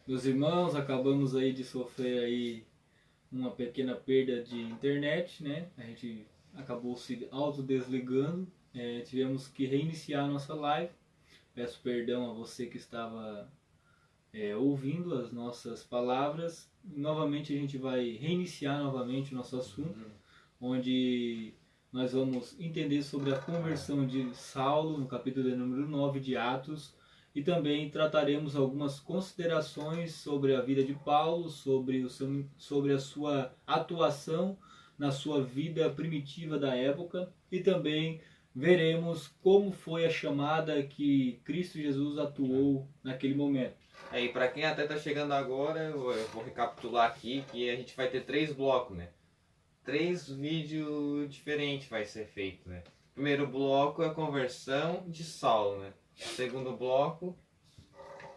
Meus irmãos, acabamos aí de sofrer aí uma pequena perda de internet, né? A gente acabou se autodesligando, tivemos que reiniciar a nossa live. Peço perdão a você que estava ouvindo as nossas palavras. Novamente a gente vai reiniciar novamente o nosso assunto, onde nós vamos entender sobre a conversão de Saulo, no capítulo de número 9 de Atos, e também trataremos algumas considerações sobre a vida de Paulo, sobre a sua atuação na sua vida primitiva da época, e também veremos como foi a chamada que Cristo Jesus atuou naquele momento. E para quem até tá chegando agora, eu vou recapitular aqui que a gente vai ter 3 blocos, né? 3 vídeos diferentes vai ser feito, né? Primeiro bloco é a conversão de Saulo, né? Segundo bloco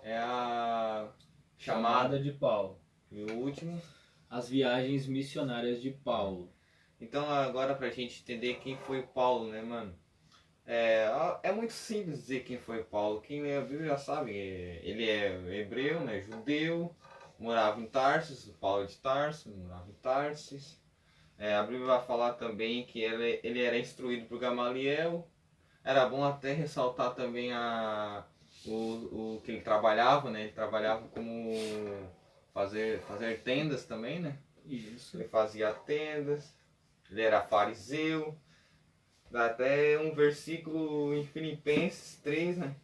é a chamada de Paulo. E o último, as viagens missionárias de Paulo. Então agora pra gente entender quem foi Paulo, né, mano? É muito simples dizer quem foi Paulo. Quem lê a Bíblia já sabe. Ele é hebreu, né? Judeu. Morava em Tarsis. Paulo de Tarso. Morava em Tarsis. A Bíblia vai falar também que ele era instruído por Gamaliel. Era bom até ressaltar também o que ele trabalhava, né? Ele trabalhava como fazer tendas também, né? Isso. Ele fazia tendas. Ele era fariseu. Dá até um versículo em Filipenses 3, né?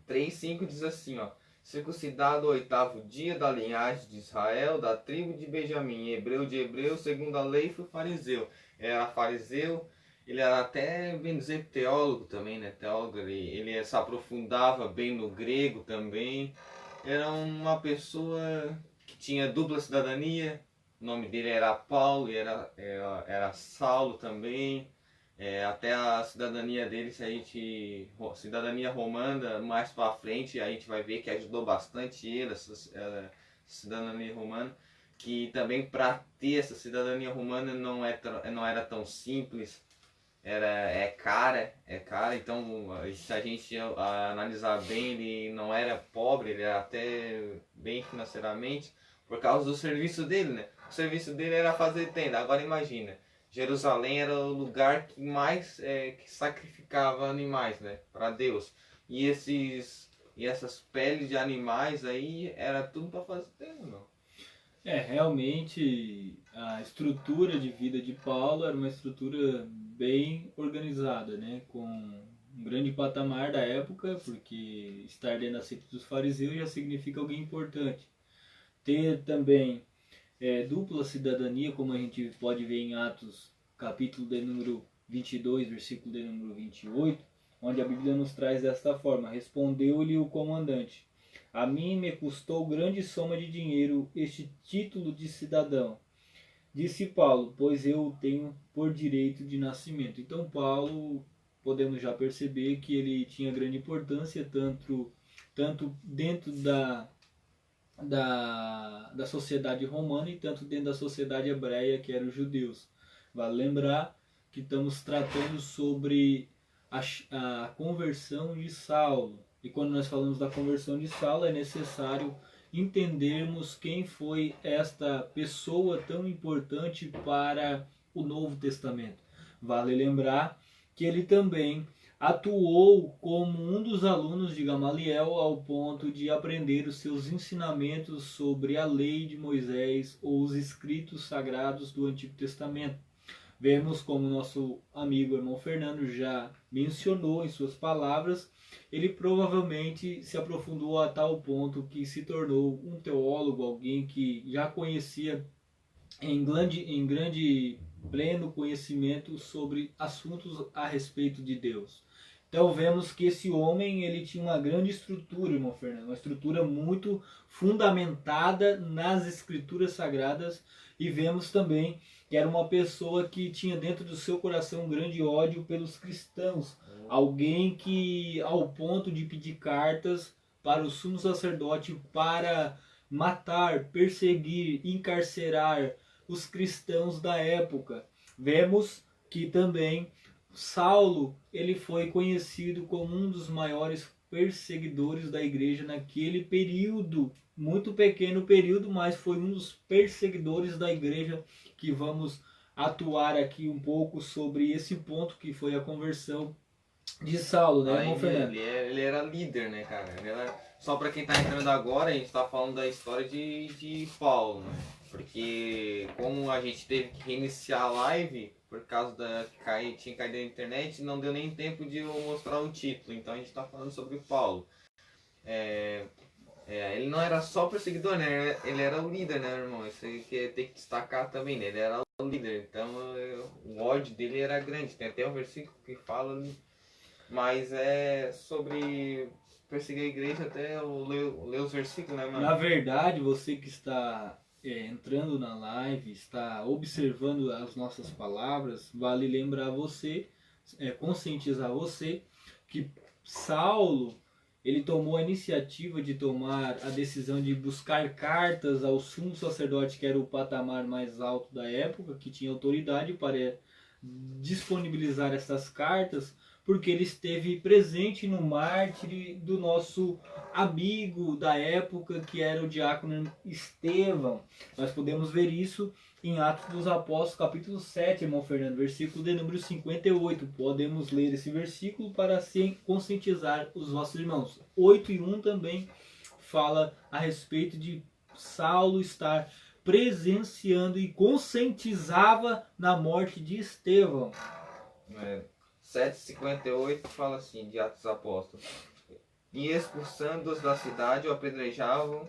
3:5 diz assim, ó. Circuncidado ao 8º dia da linhagem de Israel, da tribo de Benjamim, hebreu de hebreu, segundo a lei, foi fariseu. Ele era fariseu, ele era até, bem dizer, teólogo também, né? Teólogo, ele se aprofundava bem no grego também. Era uma pessoa que tinha dupla cidadania. O nome dele era Paulo e era Saulo também. Até a cidadania dele, se a gente cidadania romana mais para frente a gente vai ver que ajudou bastante ele, essa cidadania romana, que também para ter essa cidadania romana não era tão simples, é cara. Então se a gente analisar bem, ele não era pobre, ele era até bem financeiramente por causa do serviço dele, né? O serviço dele era fazer tenda. Agora imagina, Jerusalém era o lugar que mais que sacrificava animais, né, para Deus. E essas peles de animais aí era tudo para fazer tenda, não. Realmente a estrutura de vida de Paulo era uma estrutura bem organizada, né? Com um grande patamar da época, porque estar dentro da seita dos fariseus já significa alguém importante. Ter também dupla cidadania, como a gente pode ver em Atos, capítulo de número 22, versículo de número 28, onde a Bíblia nos traz desta forma: respondeu-lhe o comandante: a mim me custou grande soma de dinheiro este título de cidadão. Disse Paulo, pois eu o tenho por direito de nascimento. Então Paulo, podemos já perceber que ele tinha grande importância, tanto dentro da sociedade romana e tanto dentro da sociedade hebreia, que eram os judeus. Vale lembrar que estamos tratando sobre a conversão de Saulo. E quando nós falamos da conversão de Saulo, é necessário entendermos quem foi esta pessoa tão importante para o Novo Testamento. Vale lembrar que ele também atuou como um dos alunos de Gamaliel ao ponto de aprender os seus ensinamentos sobre a lei de Moisés ou os escritos sagrados do Antigo Testamento. Vemos como nosso amigo irmão Fernando já mencionou em suas palavras, ele provavelmente se aprofundou a tal ponto que se tornou um teólogo, alguém que já conhecia em grande pleno conhecimento sobre assuntos a respeito de Deus. Então vemos que esse homem ele tinha uma grande estrutura, irmão Fernando, uma estrutura muito fundamentada nas escrituras sagradas, e vemos também que era uma pessoa que tinha dentro do seu coração um grande ódio pelos cristãos, alguém que ao ponto de pedir cartas para o sumo sacerdote para matar, perseguir, encarcerar os cristãos da época. Vemos que também Saulo ele foi conhecido como um dos maiores perseguidores da igreja naquele período, muito pequeno período, mas foi um dos perseguidores da igreja, que vamos atuar aqui um pouco sobre esse ponto que foi a conversão de Saulo, né, irmão Fernando? Ele era líder, né, cara? Só para quem tá entrando agora, a gente tá falando da história de Paulo, né? Porque como a gente teve que reiniciar a live por causa da que tinha caído na internet, não deu nem tempo de eu mostrar o título. Então a gente tá falando sobre Paulo. Ele não era só perseguidor, né? Ele era o líder, né, irmão? Isso aí que tem que destacar também, né? Ele era o líder. Então o ódio dele era grande. Tem até um versículo que fala, mas é sobre perseguir a igreja, até eu ler os versículos, né, mano? Na verdade, você que está entrando na live, está observando as nossas palavras, vale lembrar você, conscientizar você, que Saulo, ele tomou a iniciativa de tomar a decisão de buscar cartas ao sumo sacerdote, que era o patamar mais alto da época, que tinha autoridade para disponibilizar essas cartas, porque ele esteve presente no mártir do nosso amigo da época, que era o diácono Estevão. Nós podemos ver isso em Atos dos Apóstolos, capítulo 7, irmão Fernando, versículo de número 58. Podemos ler esse versículo para conscientizar os vossos irmãos. 8:1 também fala a respeito de Saulo estar presenciando e conscientizava na morte de Estevão. 7:58 fala assim, de Atos dos Apóstolos. E expulsando-os da cidade, o apedrejavam,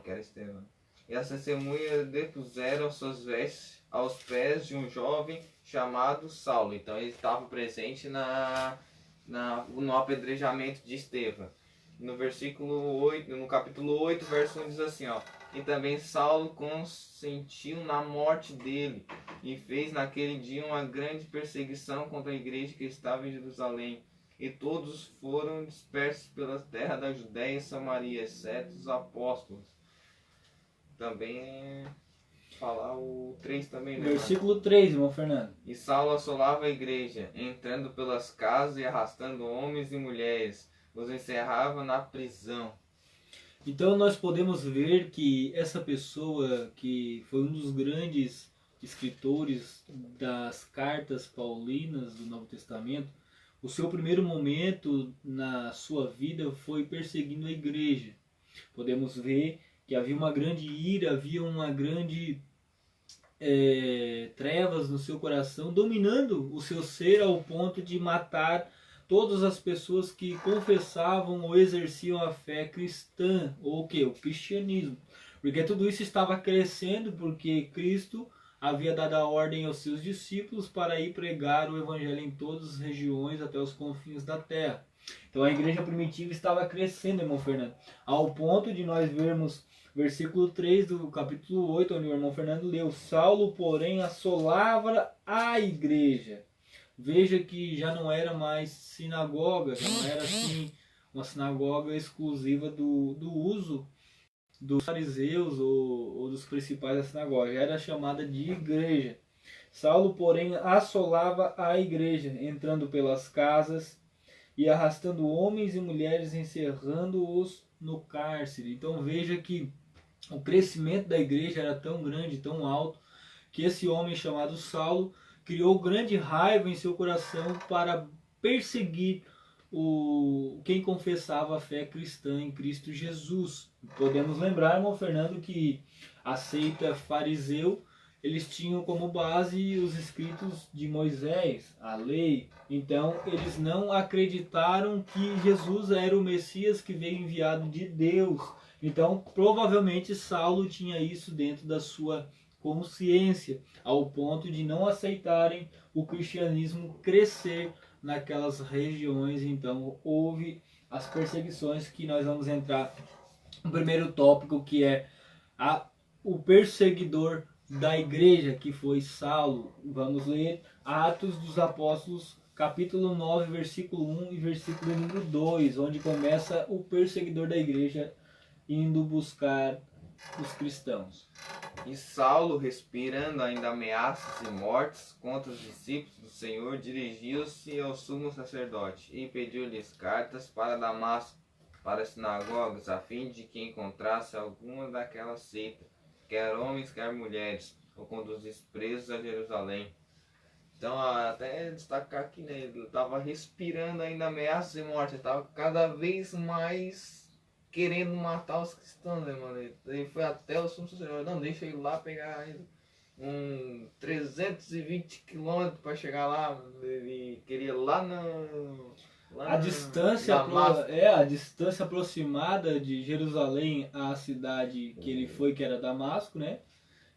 que era Estevão. E as testemunhas depuseram suas vestes aos pés de um jovem chamado Saulo. Então ele estava presente no apedrejamento de Estevão. No versículo 8, no capítulo 8, verso 1 diz assim, ó. E também Saulo consentiu na morte dele, e fez naquele dia uma grande perseguição contra a igreja que estava em Jerusalém. E todos foram dispersos pela terra da Judéia e Samaria, exceto os apóstolos. Também falar o 3 também, né? Versículo 3, irmão Fernando. E Saulo assolava a igreja, entrando pelas casas e arrastando homens e mulheres, os encerrava na prisão. Então nós podemos ver que essa pessoa, que foi um dos grandes escritores das cartas paulinas do Novo Testamento, o seu primeiro momento na sua vida foi perseguindo a igreja. Podemos ver que havia uma grande ira, havia uma grande trevas no seu coração, dominando o seu ser ao ponto de matar todas as pessoas que confessavam ou exerciam a fé cristã, ou o que? O cristianismo. Porque tudo isso estava crescendo, porque Cristo havia dado a ordem aos seus discípulos para ir pregar o evangelho em todas as regiões até os confins da terra. Então a igreja primitiva estava crescendo, irmão Fernando, ao ponto de nós vermos versículo 3 do capítulo 8, onde o irmão Fernando leu: Saulo, porém, assolava a igreja. Veja que já não era mais sinagoga, já não era assim uma sinagoga exclusiva do uso dos fariseus ou dos principais da sinagoga, já era chamada de igreja. Saulo, porém, assolava a igreja, entrando pelas casas e arrastando homens e mulheres, encerrando-os no cárcere. Então veja que o crescimento da igreja era tão grande, tão alto, que esse homem chamado Saulo criou grande raiva em seu coração para perseguir quem confessava a fé cristã em Cristo Jesus. Podemos lembrar, irmão Fernando, que a seita fariseu, eles tinham como base os escritos de Moisés, a lei. Então eles não acreditaram que Jesus era o Messias que veio enviado de Deus. Então provavelmente Saulo tinha isso dentro da sua consciência, ao ponto de não aceitarem o cristianismo crescer naquelas regiões. Então houve as perseguições, que nós vamos entrar no primeiro tópico, que é o perseguidor da igreja, que foi Saulo. Vamos ler Atos dos Apóstolos, capítulo 9, versículo 1 e versículo número 2, onde começa o perseguidor da igreja indo buscar os cristãos. E Saulo, respirando ainda ameaças e mortes contra os discípulos do Senhor, dirigiu-se ao sumo sacerdote e pediu-lhes cartas para Damasco, para as sinagogas, a fim de que encontrasse alguma daquela seita, quer homens, quer mulheres, ou conduzisse presos a Jerusalém. Então, até destacar aqui, né, ele estava respirando ainda ameaças e mortes, ele estava cada vez mais querendo matar os cristãos, né, mano? Ele foi até o sumo sacerdote, não, deixa ele lá pegar um 320 quilômetros para chegar lá, mano. Ele queria lá no... A distância, a distância aproximada de Jerusalém à cidade que ele foi, que era Damasco, né?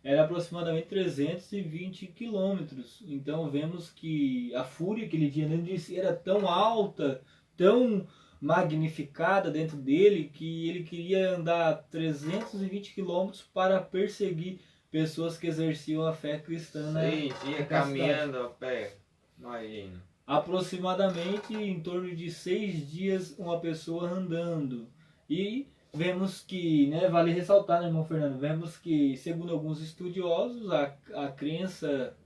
Era aproximadamente 320 quilômetros. Então vemos que a fúria que ele tinha dentro de si era tão alta, tão magnificada dentro dele, que ele queria andar 320 quilômetros para perseguir pessoas que exerciam a fé cristã. 6 dias caminhando a pé, imagina. Aproximadamente em torno de 6 dias uma pessoa andando. E vemos que, né, vale ressaltar, né, irmão Fernando, vemos que, segundo alguns estudiosos, a crença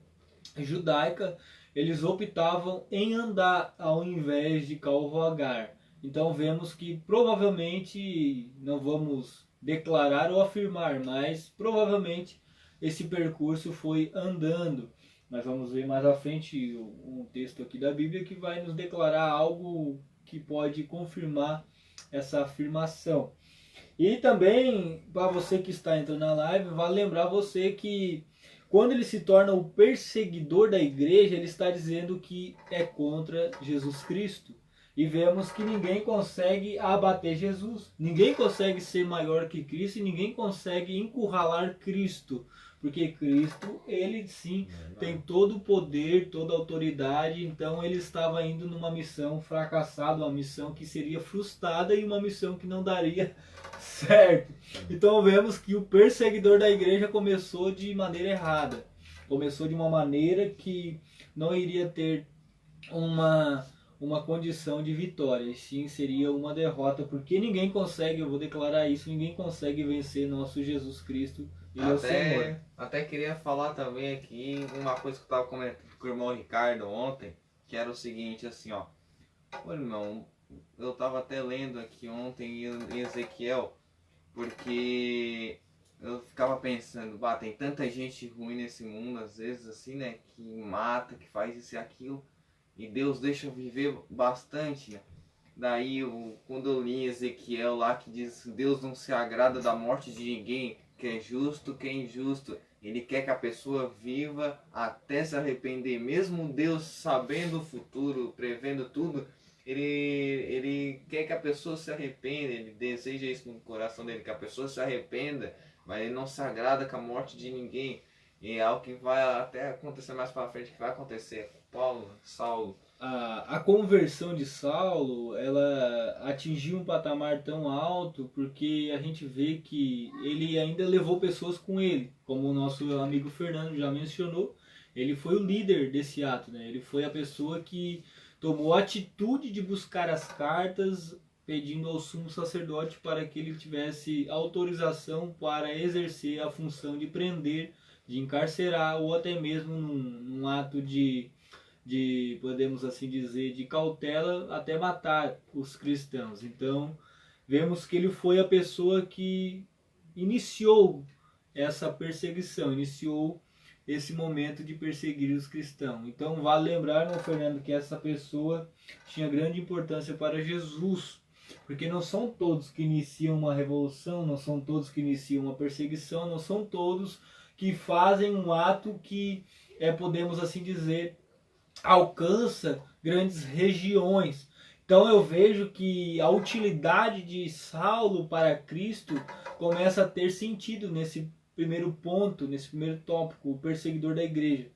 judaica, eles optavam em andar ao invés de cavalgar. Então vemos que provavelmente, não vamos declarar ou afirmar, mas provavelmente esse percurso foi andando. Nós vamos ver mais à frente um texto aqui da Bíblia que vai nos declarar algo que pode confirmar essa afirmação. E também, para você que está entrando na live, vale lembrar você que quando ele se torna o perseguidor da igreja, ele está dizendo que é contra Jesus Cristo. E vemos que ninguém consegue abater Jesus. Ninguém consegue ser maior que Cristo e ninguém consegue encurralar Cristo. Porque Cristo, ele sim, tem todo o poder, toda a autoridade. Então ele estava indo numa missão fracassada, uma missão que seria frustrada e uma missão que não daria certo. Então vemos que o perseguidor da igreja começou de maneira errada. Começou de uma maneira que não iria ter uma condição de vitória, e sim seria uma derrota, porque ninguém consegue, eu vou declarar isso, ninguém consegue vencer nosso Jesus Cristo. Ele é o Senhor. Até queria falar também aqui uma coisa que eu estava comentando com o irmão Ricardo ontem, que era o seguinte, assim, ó. Ô irmão, eu estava até lendo aqui ontem em Ezequiel, porque eu ficava pensando, tem tanta gente ruim nesse mundo, às vezes assim, né, que mata, que faz isso e aquilo, e Deus deixa viver bastante, né? Daí, quando eu li Ezequiel lá, que diz que Deus não se agrada da morte de ninguém, que é justo, que é injusto. Ele quer que a pessoa viva até se arrepender. Mesmo Deus sabendo o futuro, prevendo tudo, ele quer que a pessoa se arrependa. Ele deseja isso no coração dele, que a pessoa se arrependa, mas ele não se agrada com a morte de ninguém. E é algo que vai até acontecer mais para frente, que vai acontecer com Paulo, Saulo. A conversão de Saulo, ela atingiu um patamar tão alto porque a gente vê que ele ainda levou pessoas com ele, como o nosso amigo Fernando já mencionou. Ele foi o líder desse ato, né? Ele foi a pessoa que tomou a atitude de buscar as cartas, pedindo ao sumo sacerdote para que ele tivesse autorização para exercer a função de prender, de encarcerar ou até mesmo num ato de, podemos assim dizer, de cautela, até matar os cristãos. Então, vemos que ele foi a pessoa que iniciou essa perseguição, iniciou esse momento de perseguir os cristãos. Então, vale lembrar, meu Fernando, que essa pessoa tinha grande importância para Jesus, porque não são todos que iniciam uma revolução, não são todos que iniciam uma perseguição, não são todos que fazem um ato que, podemos assim dizer, alcança grandes regiões. Então eu vejo que a utilidade de Saulo para Cristo começa a ter sentido nesse primeiro ponto, nesse primeiro tópico, o perseguidor da igreja.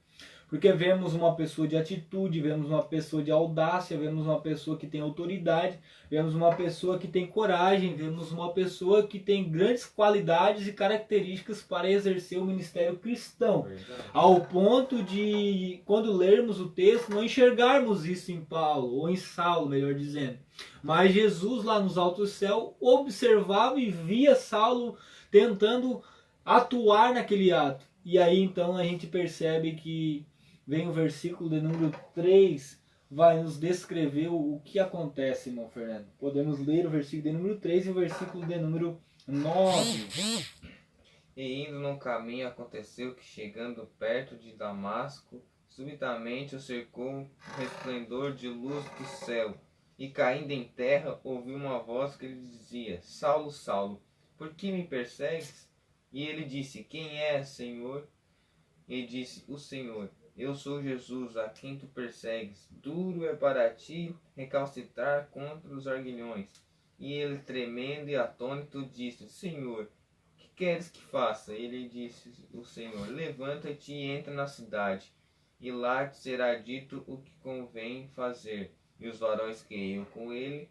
Porque vemos uma pessoa de atitude, vemos uma pessoa de audácia, vemos uma pessoa que tem autoridade, vemos uma pessoa que tem coragem, vemos uma pessoa que tem grandes qualidades e características para exercer o ministério cristão. Verdade. Ao ponto de, quando lermos o texto, não enxergarmos isso em Paulo, ou em Saulo, melhor dizendo. Mas Jesus lá nos altos céus observava e via Saulo tentando atuar naquele ato. E aí então a gente percebe que vem o versículo de número 3, vai nos descrever o que acontece, irmão Fernando. Podemos ler o versículo de número 3 e o versículo de número 9. E indo no caminho, aconteceu que, chegando perto de Damasco, subitamente o cercou um resplendor de luz do céu. E caindo em terra, ouviu uma voz que lhe dizia: Saulo, Saulo, por que me persegues? E ele disse: Quem é, Senhor? E disse: O Senhor: Eu sou Jesus, a quem tu persegues. Duro é para ti recalcitrar contra os arguilhões. E ele, tremendo e atônito, disse: Senhor, que queres que faça? Ele disse: O Senhor: Levanta-te e entra na cidade, e lá te será dito o que convém fazer. E os varões que iam com ele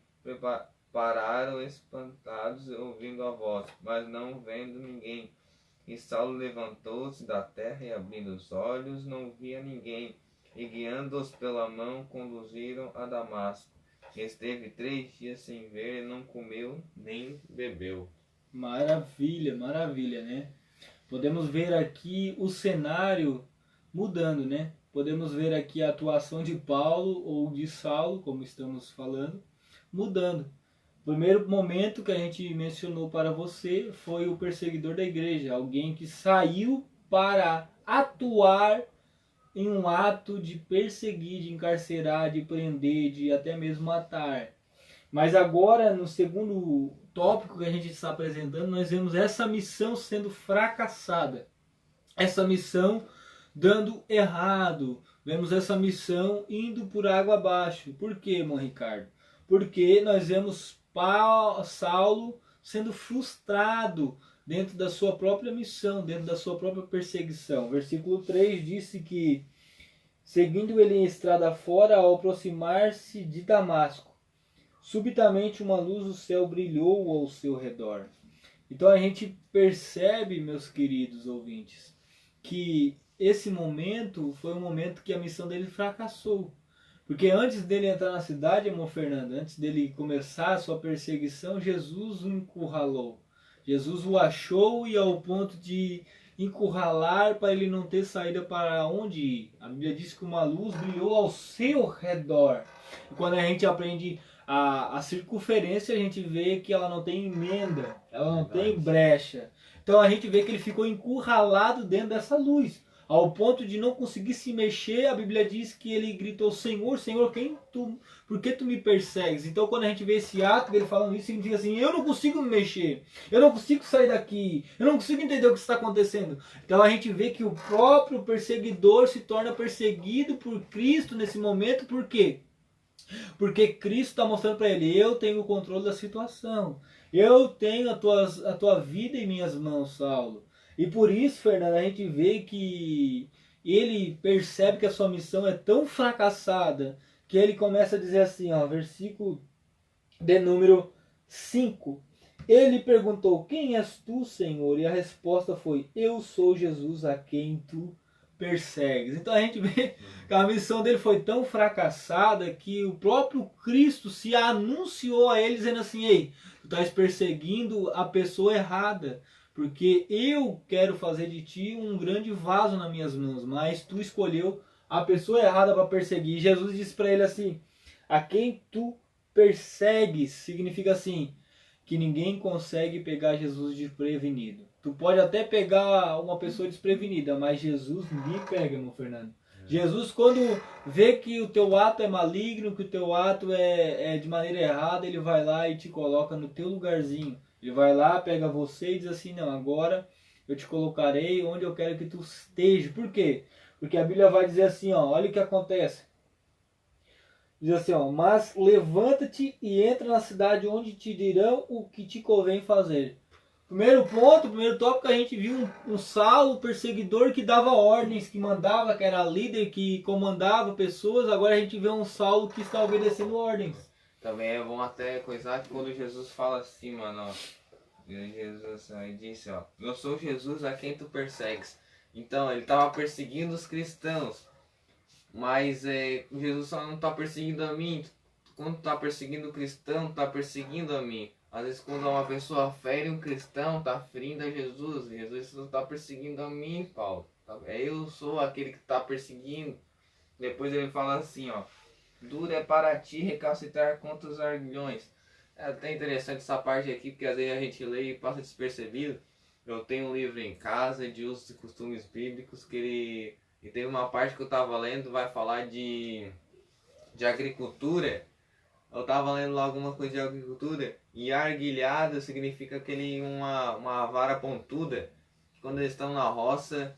pararam espantados, ouvindo a voz, mas não vendo ninguém. E Saulo levantou-se da terra e, abrindo os olhos, não via ninguém. E, guiando-os pela mão, conduziram a Damasco. Esteve 3 dias sem ver, não comeu nem bebeu. Maravilha, maravilha, né? Podemos ver aqui o cenário mudando, né? Podemos ver aqui a atuação de Paulo ou de Saulo, como estamos falando, mudando. O primeiro momento que a gente mencionou para você foi o perseguidor da igreja, alguém que saiu para atuar em um ato de perseguir, de encarcerar, de prender, de até mesmo matar. Mas agora, no segundo tópico que a gente está apresentando, nós vemos essa missão sendo fracassada. Essa missão dando errado. Vemos essa missão indo por água abaixo. Por quê, irmão Ricardo? Porque nós vemos Saulo sendo frustrado dentro da sua própria missão, dentro da sua própria perseguição. Versículo 3 disse que, seguindo ele em estrada fora, ao aproximar-se de Damasco, subitamente uma luz do céu brilhou ao seu redor. Então a gente percebe, meus queridos ouvintes, que esse momento foi um momento que a missão dele fracassou. Porque antes dele entrar na cidade, irmão Fernando, antes dele começar a sua perseguição, Jesus o encurralou. Jesus o achou e ao ponto de encurralar para ele não ter saída para onde ir. A Bíblia diz que uma luz brilhou ao seu redor. E quando a gente aprende a circunferência, a gente vê que ela não tem emenda, ela não tem brecha. Então a gente vê que ele ficou encurralado dentro dessa luz, ao ponto de não conseguir se mexer. A Bíblia diz que ele gritou: Senhor, Senhor, por que tu me persegues? Então quando a gente vê esse ato dele falando isso, significa assim: eu não consigo me mexer, eu não consigo sair daqui, eu não consigo entender o que está acontecendo. Então a gente vê que o próprio perseguidor se torna perseguido por Cristo nesse momento. Por quê? Porque Cristo está mostrando para ele: eu tenho o controle da situação, eu tenho a tua vida em minhas mãos, Saulo. E por isso, Fernando, a gente vê que ele percebe que a sua missão é tão fracassada que ele começa a dizer assim, ó, versículo de número 5. Ele perguntou: quem és tu, Senhor? E a resposta foi: eu sou Jesus a quem tu persegues. Então a gente vê que a missão dele foi tão fracassada que o próprio Cristo se anunciou a ele dizendo assim: ei, tu estás perseguindo a pessoa errada, porque eu quero fazer de ti um grande vaso nas minhas mãos, mas tu escolheu a pessoa errada para perseguir. E Jesus disse para ele assim: a quem tu persegues, significa assim, que ninguém consegue pegar Jesus desprevenido. Tu pode até pegar uma pessoa desprevenida, mas Jesus ninguém pega, meu Fernando. Jesus, quando vê que o teu ato é maligno, que o teu ato é de maneira errada, ele vai lá e te coloca no teu lugarzinho. Ele vai lá, pega você e diz assim: não, agora eu te colocarei onde eu quero que tu esteja. Por quê? Porque a Bíblia vai dizer assim, ó, olha o que acontece. Diz assim, ó: mas levanta-te e entra na cidade, onde te dirão o que te convém fazer. Primeiro ponto, primeiro tópico, a gente viu um Saulo perseguidor que dava ordens, que mandava, que era líder, que comandava pessoas. Agora a gente vê um Saulo que está obedecendo ordens. Também é bom até coisar que quando Jesus fala assim, mano, ó, Jesus aí disse, ó: eu sou Jesus a quem tu persegues. Então ele estava perseguindo os cristãos, mas Jesus só não está perseguindo a mim. Quando tu está perseguindo o cristão, tu está perseguindo a mim. Às vezes quando uma pessoa fere um cristão, tá ferindo a Jesus. Jesus não tá perseguindo a mim, Paulo. Eu sou aquele que tá perseguindo. Depois ele fala assim, ó. Duro é para ti recalcitrar contra os arguilhões. É até interessante essa parte aqui, porque às vezes a gente lê e passa despercebido. Eu tenho um livro em casa de usos e costumes bíblicos que ele... E tem uma parte que eu tava lendo, vai falar de agricultura. Eu tava lendo lá alguma coisa de agricultura. E arguilhado significa uma vara pontuda. Quando eles estão na roça,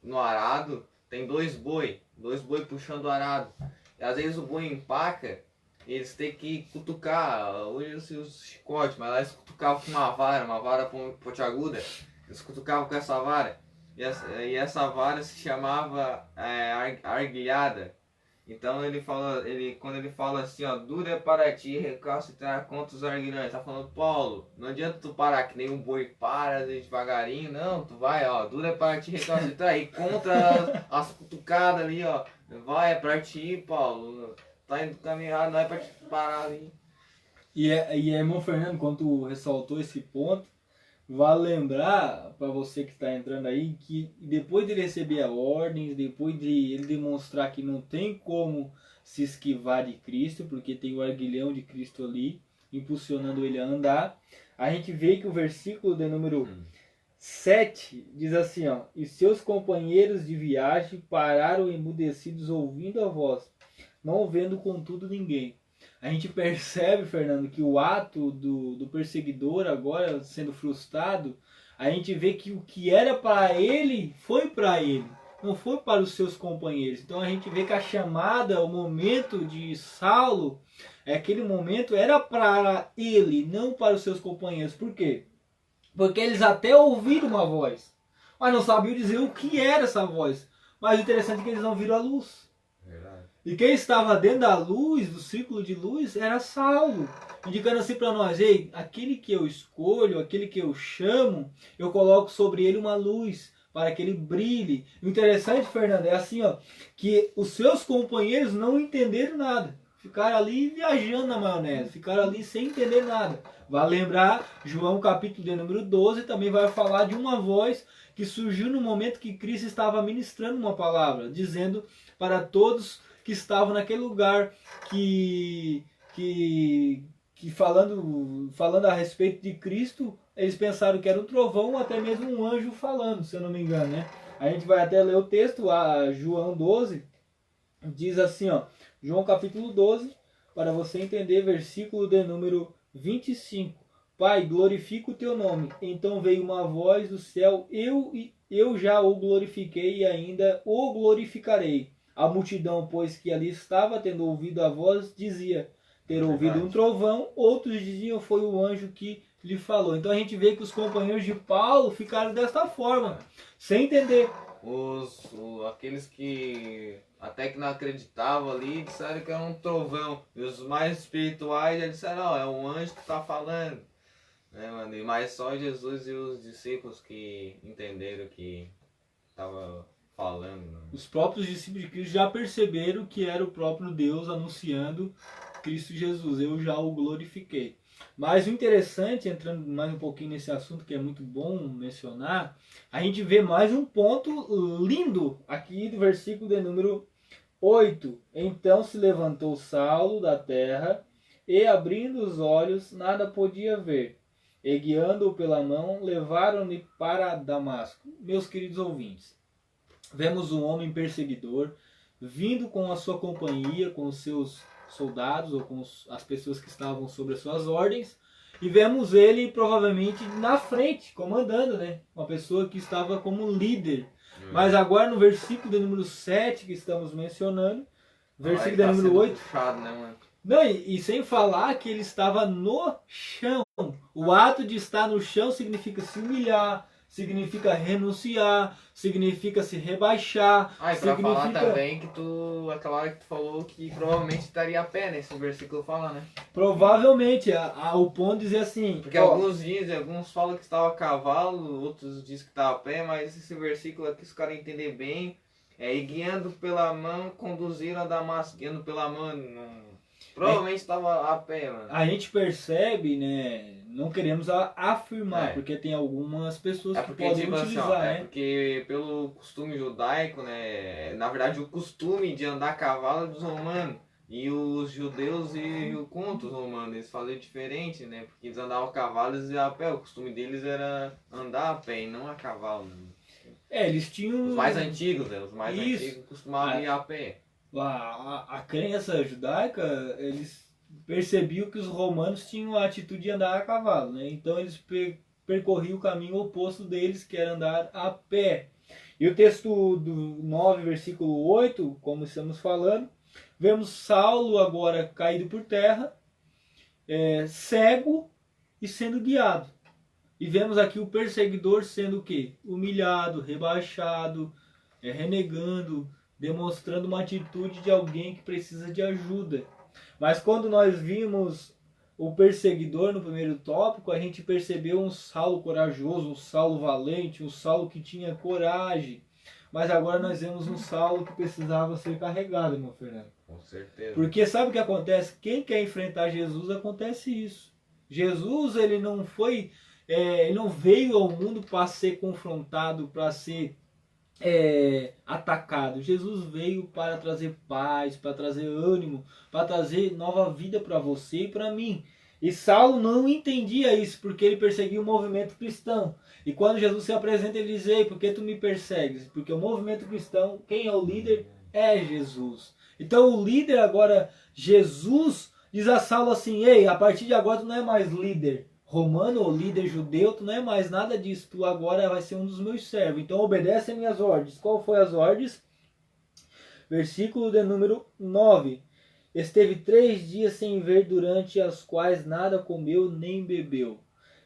no arado, tem dois boi puxando o arado. E às vezes o boi empaca, eles têm que cutucar, hoje eu sei os chicotes, mas lá eles cutucavam com uma vara pontiaguda. Eles cutucavam com essa vara. E essa vara se chamava arguilhada. Então quando ele fala assim, ó, dura é para ti recalcitrar contra os arguilhões, tá falando, Paulo, não adianta tu parar que nem um boi para devagarinho, não, tu vai, ó, dura é para ti recalcitrar e contra as cutucadas ali, ó, vai, é para ti, Paulo, tá indo do caminho errado, não é para te parar ali. E irmão Fernando, quando tu ressaltou esse ponto, vale lembrar para você que está entrando aí que depois de ele receber a ordem, depois de ele demonstrar que não tem como se esquivar de Cristo, porque tem o arguilhão de Cristo ali, impulsionando ele a andar, a gente vê que o versículo de número 7 diz assim, ó, e seus companheiros de viagem pararam emudecidos ouvindo a voz, não vendo contudo ninguém. A gente percebe, Fernando, que o ato do perseguidor agora sendo frustrado, a gente vê que o que era para ele, foi para ele, não foi para os seus companheiros. Então a gente vê que a chamada, o momento de Saulo, aquele momento era para ele, não para os seus companheiros. Por quê? Porque eles até ouviram uma voz, mas não sabiam dizer o que era essa voz. Mas o interessante é que eles não viram a luz. E quem estava dentro da luz, do círculo de luz, era Saulo, indicando assim para nós, ei, aquele que eu escolho, aquele que eu chamo, eu coloco sobre ele uma luz, para que ele brilhe. O interessante, Fernando, é assim, ó, que os seus companheiros não entenderam nada, ficaram ali viajando na maionese, ficaram ali sem entender nada. Vai lembrar, João capítulo de número 12 também vai falar de uma voz que surgiu no momento que Cristo estava ministrando uma palavra, dizendo para todos que estavam naquele lugar que falando a respeito de Cristo, eles pensaram que era um trovão ou até mesmo um anjo falando, se eu não me engano, né? A gente vai até ler o texto, João 12, diz assim, ó, João capítulo 12, para você entender, versículo de número 25. Pai, glorifica o teu nome. Então veio uma voz do céu, eu já o glorifiquei e ainda o glorificarei. A multidão, pois que ali estava, tendo ouvido a voz, dizia ter ouvido um trovão, outros diziam foi o anjo que lhe falou. Então a gente vê que os companheiros de Paulo ficaram desta forma, sem entender. Aqueles que até que não acreditavam ali disseram que era um trovão. E os mais espirituais já disseram, ó, é um anjo que está falando. Né, mano? Mas só Jesus e os discípulos que entenderam que estava falando. Né? Os próprios discípulos de Cristo já perceberam que era o próprio Deus anunciando Cristo Jesus. Eu já o glorifiquei. Mas o interessante, entrando mais um pouquinho nesse assunto que é muito bom mencionar, a gente vê mais um ponto lindo aqui do versículo de número 8. Então se levantou Saulo da terra e, abrindo os olhos, nada podia ver. E guiando-o pela mão, levaram-no para Damasco. Meus queridos ouvintes, vemos um homem perseguidor vindo com a sua companhia, com os seus soldados ou com as pessoas que estavam sob as suas ordens, e vemos ele provavelmente na frente, comandando, né? Uma pessoa que estava como líder. Mas agora no versículo de número 7 que estamos mencionando, versículo de número 8... Puxado, né, mano? Não, e sem falar que ele estava no chão. O ato de estar no chão significa se humilhar, significa renunciar, significa se rebaixar. Ah, e pra falar também que aquela hora que tu falou que provavelmente estaria a pé, nesse versículo fala, né? Provavelmente, o ponto dizer assim... Porque alguns dizem, alguns falam que estava a cavalo, outros dizem que estava a pé, mas esse versículo aqui, os caras entender bem, e guiando pela mão, conduziram a Damasco, guiando pela mão... Provavelmente estava a pé, mano. A gente percebe, né? Não queremos afirmar, porque tem algumas pessoas que podem tipo utilizar, assim, ó, né? porque pelo costume judaico, né? Na verdade, o costume de andar a cavalo é dos romanos. E os judeus e contra os romanos, eles faziam diferente, né? Porque eles andavam a cavalo e iam a pé. O costume deles era andar a pé e não a cavalo, né? Eles tinham... Os mais antigos, né? Os mais Isso. antigos costumavam ir a pé. A crença judaica, eles percebiam que os romanos tinham a atitude de andar a cavalo, né? Então eles percorriam o caminho oposto deles, que era andar a pé. E o texto do 9, versículo 8, como estamos falando, vemos Saulo agora caído por terra, cego e sendo guiado. E vemos aqui o perseguidor sendo o quê? Humilhado, rebaixado, renegando, demonstrando uma atitude de alguém que precisa de ajuda. Mas quando nós vimos o perseguidor no primeiro tópico, a gente percebeu um Saulo corajoso, um Saulo valente, um Saulo que tinha coragem. Mas agora nós vemos um Saulo que precisava ser carregado, irmão Fernando. Com certeza. Porque sabe o que acontece? Quem quer enfrentar Jesus, acontece isso. Jesus, ele não foi... ele não veio ao mundo para ser confrontado, para ser atacado. Jesus veio para trazer paz, para trazer ânimo, para trazer nova vida para você e para mim. E Saulo não entendia isso, porque ele perseguia o movimento cristão. E quando Jesus se apresenta, ele diz: ei, por que tu me persegues? Porque o movimento cristão, quem é o líder? É Jesus. Então o líder agora, Jesus, diz a Saulo assim: ei, a partir de agora tu não é mais líder romano ou líder judeu, tu não é mais nada disso, tu agora vai ser um dos meus servos, então obedece às minhas ordens. Qual foi as ordens? Versículo de número 9. Esteve 3 dias sem ver, durante as quais nada comeu nem bebeu.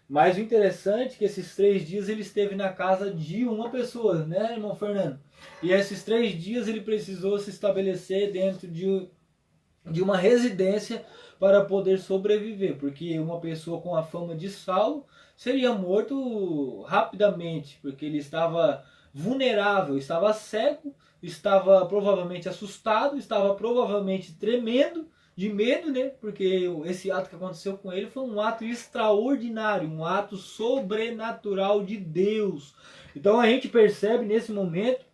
Mas o interessante é que esses 3 dias ele esteve na casa de uma pessoa, né, irmão Fernando? E esses 3 dias ele precisou se estabelecer dentro de uma residência para poder sobreviver, porque uma pessoa com a fama de Saulo seria morto rapidamente, porque ele estava vulnerável, estava cego, estava provavelmente assustado, estava provavelmente tremendo de medo, né? Porque esse ato que aconteceu com ele foi um ato extraordinário, um ato sobrenatural de Deus. Então a gente percebe nesse momento,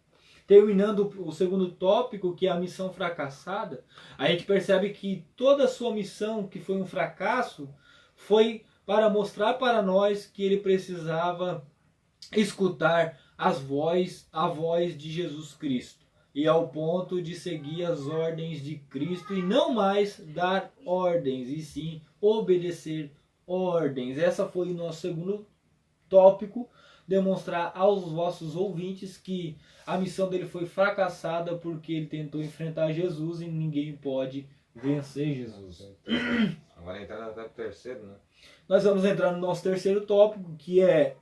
terminando o segundo tópico, que é a missão fracassada, a gente percebe que toda a sua missão, que foi um fracasso, foi para mostrar para nós que ele precisava escutar a voz de Jesus Cristo. E ao ponto de seguir as ordens de Cristo e não mais dar ordens, e sim obedecer ordens. Essa foi o nosso segundo tópico, demonstrar aos vossos ouvintes que a missão dele foi fracassada porque ele tentou enfrentar Jesus e ninguém pode vencer Jesus. Agora entrando até o terceiro, né? Nós vamos entrar no nosso terceiro tópico, que é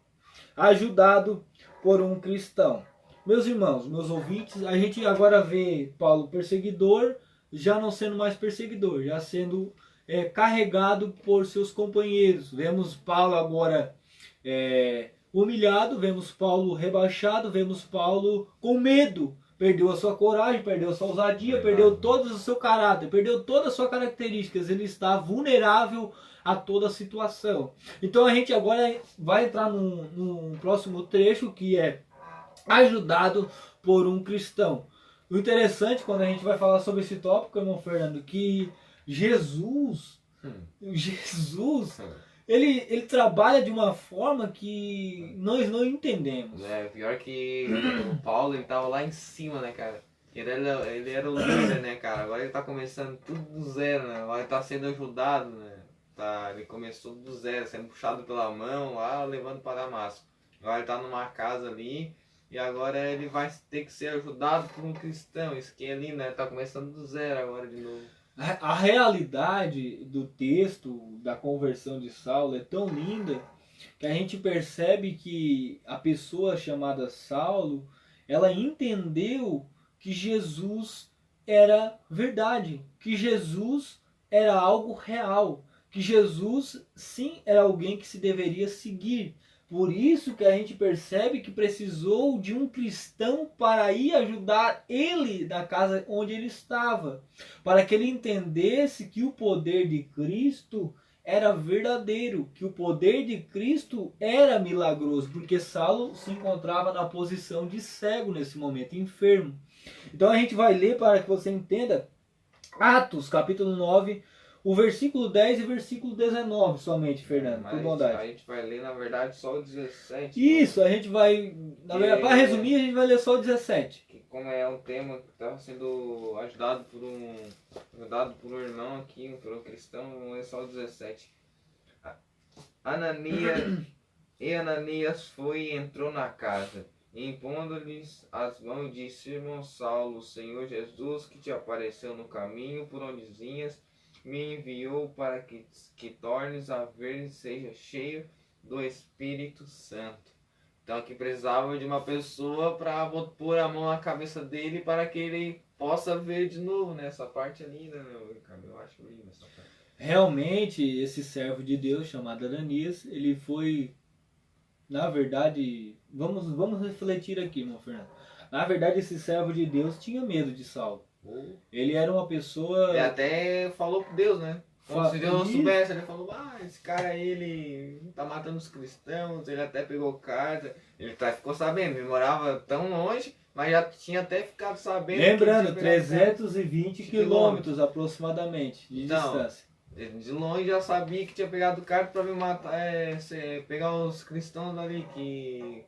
ajudado por um cristão. Meus irmãos, meus ouvintes, a gente agora vê Paulo perseguidor, já não sendo mais perseguidor, já sendo carregado por seus companheiros. Vemos Paulo agora humilhado, vemos Paulo rebaixado, vemos Paulo com medo. Perdeu a sua coragem, perdeu a sua ousadia, perdeu todo o seu caráter, perdeu todas as suas características. Ele está vulnerável a toda a situação. Então a gente agora vai entrar num próximo trecho, que é ajudado por um cristão. O interessante quando a gente vai falar sobre esse tópico, irmão Fernando, que Jesus ele trabalha de uma forma que nós não entendemos. Pior que o Paulo, ele tava lá em cima, né, cara? Ele era o líder, né, cara? Agora ele tá começando tudo do zero, né? Agora ele tá sendo ajudado, né? Ele começou do zero, sendo puxado pela mão lá, levando para Damasco. Agora ele tá numa casa ali e agora ele vai ter que ser ajudado por um cristão. Isso que é lindo, né? Ele tá começando do zero agora de novo. A realidade do texto da conversão de Saulo é tão linda que a gente percebe que a pessoa chamada Saulo, ela entendeu que Jesus era verdade, que Jesus era algo real, que Jesus sim era alguém que se deveria seguir. Por isso que a gente percebe que precisou de um cristão para ir ajudar ele na casa onde ele estava, para que ele entendesse que o poder de Cristo era verdadeiro, que o poder de Cristo era milagroso, porque Saulo se encontrava na posição de cego nesse momento, enfermo. Então a gente vai ler para que você entenda Atos, capítulo 9, o versículo 10 e versículo 19 somente, Fernando, por bondade. A gente vai ler, na verdade, só o 17. Isso, a gente vai, na verdade, para resumir, a gente vai ler só o 17. Que como é um tema que estava sendo ajudado por um irmão aqui, por um cristão, vamos ler só o 17. Ananias foi e entrou na casa, e impondo-lhes as mãos, disse: Irmão Saulo, o Senhor Jesus, que te apareceu no caminho por onde vinhas, me enviou para que tornes a ver e seja cheio do Espírito Santo. Então aqui precisava de uma pessoa para pôr a mão na cabeça dele para que ele possa ver de novo, né? Essa parte é linda, né? Eu acho linda essa parte. Realmente, esse servo de Deus chamado Ananias, ele foi, na verdade, vamos refletir aqui, irmão Fernando. Na verdade, esse servo de Deus tinha medo de Saulo. Ele era uma pessoa... Ele até falou com Deus, né? Como se Deus não Isso. soubesse, ele falou: esse cara aí, ele tá matando os cristãos, ele até pegou carta, ele ficou sabendo, ele morava tão longe, mas já tinha até ficado sabendo. Lembrando, 320 quilômetros aproximadamente de distância. De longe já sabia que tinha pegado carta para vir matar, pegar os cristãos ali que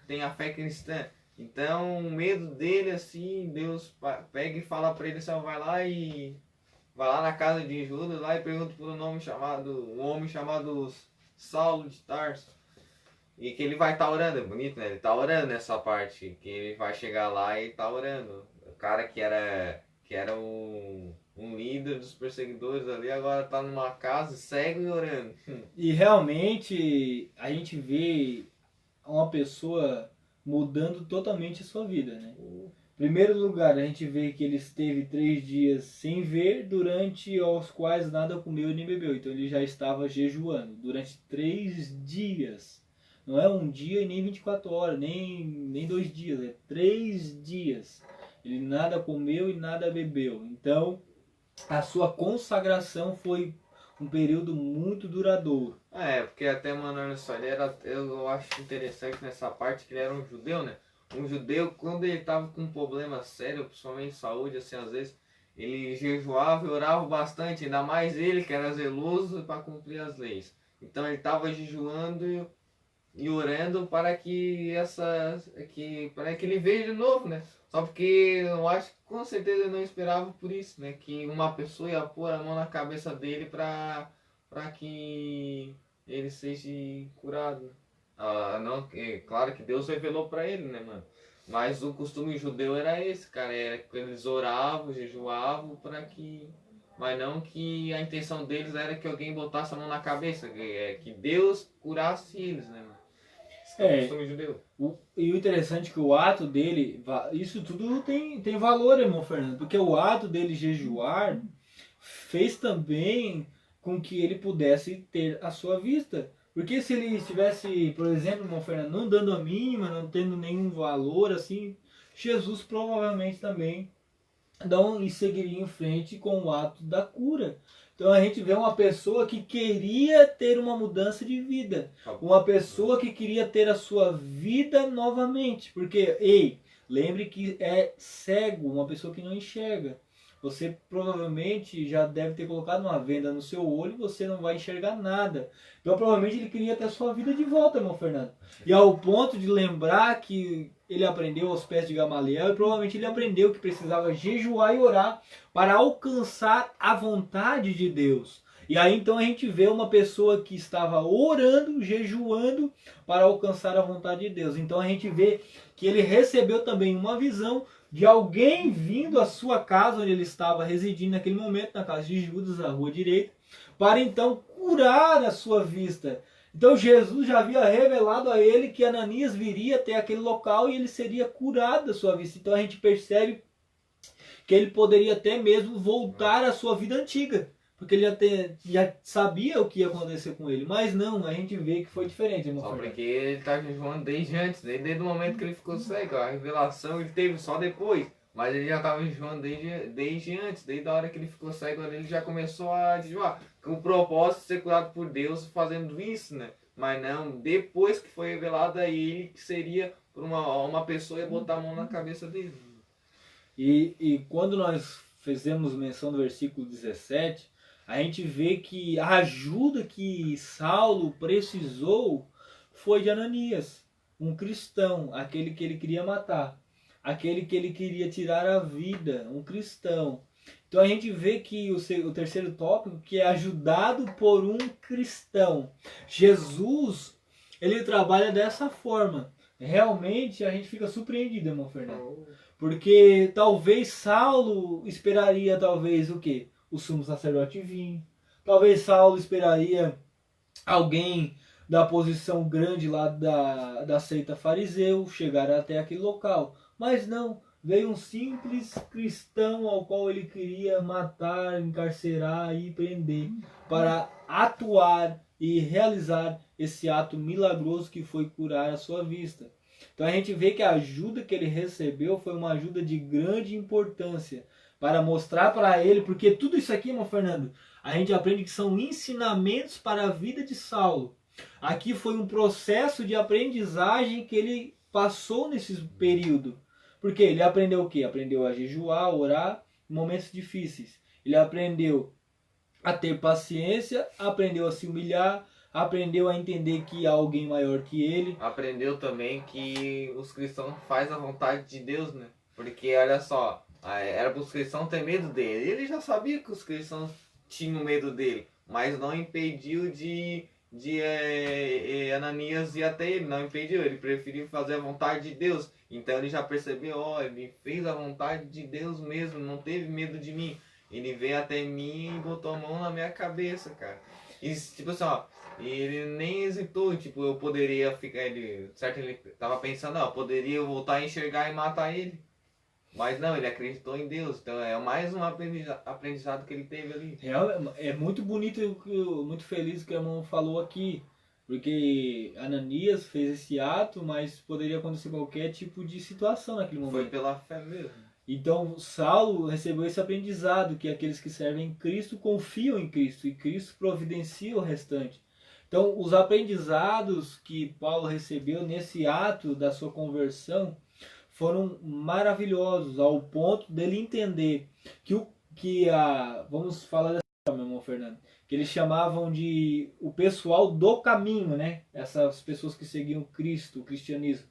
tem a fé cristã. Então, o medo dele, assim, Deus pega e fala para ele assim: vai lá na casa de Judas lá e pergunta por um homem chamado Saulo de Tarso. E que ele vai estar orando, é bonito, né? Ele está orando nessa parte, que ele vai chegar lá e está orando. O cara que era um líder dos perseguidores ali, agora está numa casa cego e orando. E realmente a gente vê uma pessoa mudando totalmente a sua vida, né? Em primeiro lugar, a gente vê que ele esteve 3 dias sem ver, durante os quais nada comeu nem bebeu. Então ele já estava jejuando durante 3 dias. Não é um dia e nem 24 horas, nem 2 dias, é 3 dias. Ele nada comeu e nada bebeu. Então a sua consagração foi um período muito duradouro. Porque até, mano, olha só, eu acho interessante nessa parte que ele era um judeu, né? Um judeu, quando ele estava com um problema sério, principalmente saúde, assim, às vezes, ele jejuava e orava bastante, ainda mais ele que era zeloso para cumprir as leis. Então ele estava jejuando e orando para que ele veja de novo, né? Só porque eu acho que com certeza ele não esperava por isso, né? Que uma pessoa ia pôr a mão na cabeça dele para que ele seja curado. Claro que Deus revelou para ele, né, mano? Mas o costume judeu era esse, cara. Era que eles oravam, jejuavam mas não que a intenção deles era que alguém botasse a mão na cabeça, que Deus curasse eles, né, mano? Esse é o costume judeu. E o interessante é que o ato dele, isso tudo tem valor, irmão Fernando, porque o ato dele jejuar fez também com que ele pudesse ter a sua vista. Porque se ele estivesse, por exemplo, irmão Fernando, não dando a mínima, não tendo nenhum valor, assim, Jesus provavelmente também não seguiria em frente com o ato da cura. Então a gente vê uma pessoa que queria ter uma mudança de vida. Uma pessoa que queria ter a sua vida novamente. Porque, lembre que é cego, uma pessoa que não enxerga. Você provavelmente já deve ter colocado uma venda no seu olho e você não vai enxergar nada. Então provavelmente ele queria ter a sua vida de volta, irmão Fernando. E ao ponto de lembrar que ele aprendeu aos pés de Gamaliel, e provavelmente ele aprendeu que precisava jejuar e orar para alcançar a vontade de Deus. E aí então a gente vê uma pessoa que estava orando, jejuando para alcançar a vontade de Deus. Então a gente vê que ele recebeu também uma visão de alguém vindo à sua casa, onde ele estava residindo naquele momento, na casa de Judas, na rua direita, para então curar a sua vista. Então Jesus já havia revelado a ele que Ananias viria até aquele local e ele seria curado da sua vista. Então a gente percebe que ele poderia até mesmo voltar à sua vida antiga. porque ele já sabia o que ia acontecer com ele. Mas não, a gente vê que foi diferente, irmão Só Fernando. porque ele tá jejuando desde antes, desde o momento que ele ficou cego. A revelação ele teve só depois. Mas ele já estava jejuando desde antes, desde a hora que ele ficou cego, ele já começou a jejuar. Com o propósito de ser curado por Deus fazendo isso, né? Mas não, depois que foi revelado a ele que seria por uma pessoa ia botar a mão na cabeça dele. E quando nós fizemos menção do versículo 17, a gente vê que a ajuda que Saulo precisou foi de Ananias, um cristão, aquele que ele queria matar, aquele que ele queria tirar a vida, um cristão. Então a gente vê que o terceiro tópico, que é ajudado por um cristão. Jesus, ele trabalha dessa forma. Realmente a gente fica surpreendido, irmão Fernando. Porque talvez Saulo esperaria talvez o quê? O sumo sacerdote vir. Talvez Saulo esperaria alguém da posição grande lá da seita fariseu chegar até aquele local. Mas não, veio um simples cristão ao qual ele queria matar, encarcerar e prender para atuar e realizar esse ato milagroso que foi curar a sua vista. Então a gente vê que a ajuda que ele recebeu foi uma ajuda de grande importância para mostrar para ele, porque tudo isso aqui, irmão Fernando, a gente aprende que são ensinamentos para a vida de Saulo. Aqui foi um processo de aprendizagem que ele passou nesse período. Porque ele aprendeu o quê? Aprendeu a jejuar, orar em momentos difíceis. Ele aprendeu a ter paciência, aprendeu a se humilhar, aprendeu a entender que há alguém maior que ele. Aprendeu também que os cristãos fazem a vontade de Deus, né? Porque olha só, era para os cristãos ter medo dele. Ele já sabia que os cristãos tinham medo dele, mas não impediu de Ananias ir até ele, não impediu, ele preferiu fazer a vontade de Deus. Então ele já percebeu, ó, ele fez a vontade de Deus mesmo, não teve medo de mim. Ele veio até mim e botou a mão na minha cabeça, cara. E tipo assim, ó, ele nem hesitou, tipo, eu poderia ficar, ele tava pensando, ó, eu poderia voltar a enxergar e matar ele. Mas não, ele acreditou em Deus, então é mais um aprendizado que ele teve ali. É muito bonito, muito feliz o que o irmão falou aqui, porque Ananias fez esse ato, mas poderia acontecer qualquer tipo de situação naquele momento. Foi pela fé mesmo. Então Saulo recebeu esse aprendizado, que aqueles que servem Cristo confiam em Cristo, e Cristo providencia o restante. Então os aprendizados que Paulo recebeu nesse ato da sua conversão foram maravilhosos, ao ponto dele entender vamos falar dessa forma, meu irmão Fernando, que eles chamavam de o pessoal do caminho, né? Essas pessoas que seguiam Cristo, o cristianismo.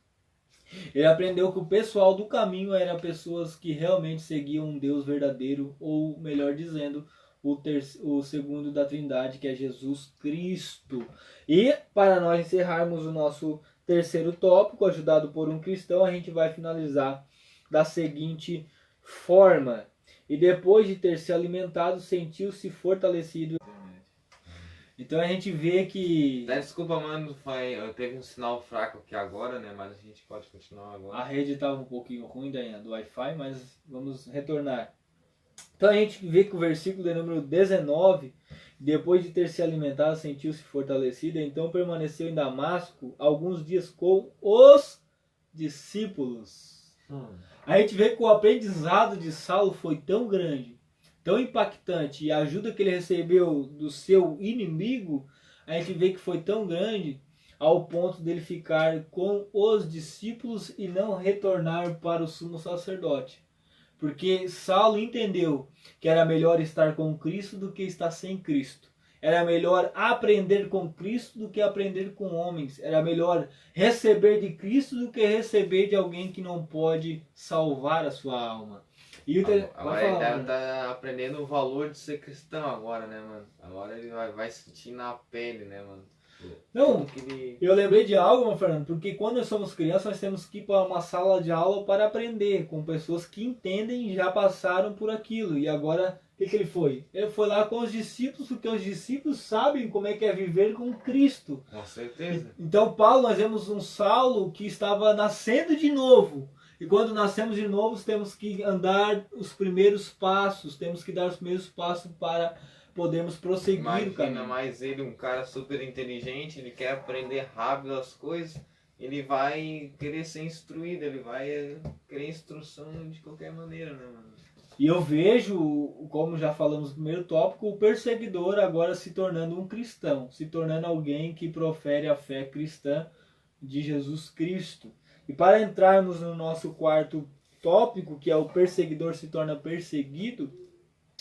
Ele aprendeu que o pessoal do caminho eram pessoas que realmente seguiam um Deus verdadeiro, ou melhor dizendo, o segundo da Trindade, que é Jesus Cristo. E para nós encerrarmos o nosso terceiro tópico, ajudado por um cristão, a gente vai finalizar da seguinte forma: e depois de ter se alimentado, sentiu-se fortalecido. Então a gente vê que... Desculpa, mano, teve um sinal fraco aqui agora, né? Mas a gente pode continuar agora. A rede estava um pouquinho ruim do Wi-Fi, mas vamos retornar. Então a gente vê que o versículo de número 19, depois de ter se alimentado, sentiu-se fortalecido, então permaneceu em Damasco alguns dias com os discípulos. A gente vê que o aprendizado de Saulo foi tão grande, tão impactante, e a ajuda que ele recebeu do seu inimigo, a gente vê que foi tão grande ao ponto dele ficar com os discípulos e não retornar para o sumo sacerdote. Porque Saulo entendeu que era melhor estar com Cristo do que estar sem Cristo. Era melhor aprender com Cristo do que aprender com homens. Era melhor receber de Cristo do que receber de alguém que não pode salvar a sua alma. E agora ele deve estar aprendendo o valor de ser cristão agora, né, mano? Agora ele vai sentir na pele, né, mano? Não, eu lembrei de algo, meu Fernando, porque quando nós somos crianças, nós temos que ir para uma sala de aula para aprender, com pessoas que entendem e já passaram por aquilo. E agora, o que ele foi? Ele foi lá com os discípulos, porque os discípulos sabem como é que é viver com Cristo. Com certeza. Então, Paulo, nós vemos um Saulo que estava nascendo de novo. E quando nascemos de novo, temos que andar os primeiros passos, temos que dar os primeiros passos podemos prosseguir o Imagina caminho. mais ele, um cara super inteligente, ele quer aprender rápido as coisas, ele vai querer ser instruído, ele vai querer instrução de qualquer maneira, né, mano? E eu vejo, como já falamos no primeiro tópico, o perseguidor agora se tornando um cristão, se tornando alguém que profere a fé cristã de Jesus Cristo. E para entrarmos no nosso quarto tópico, que é o perseguidor se torna perseguido,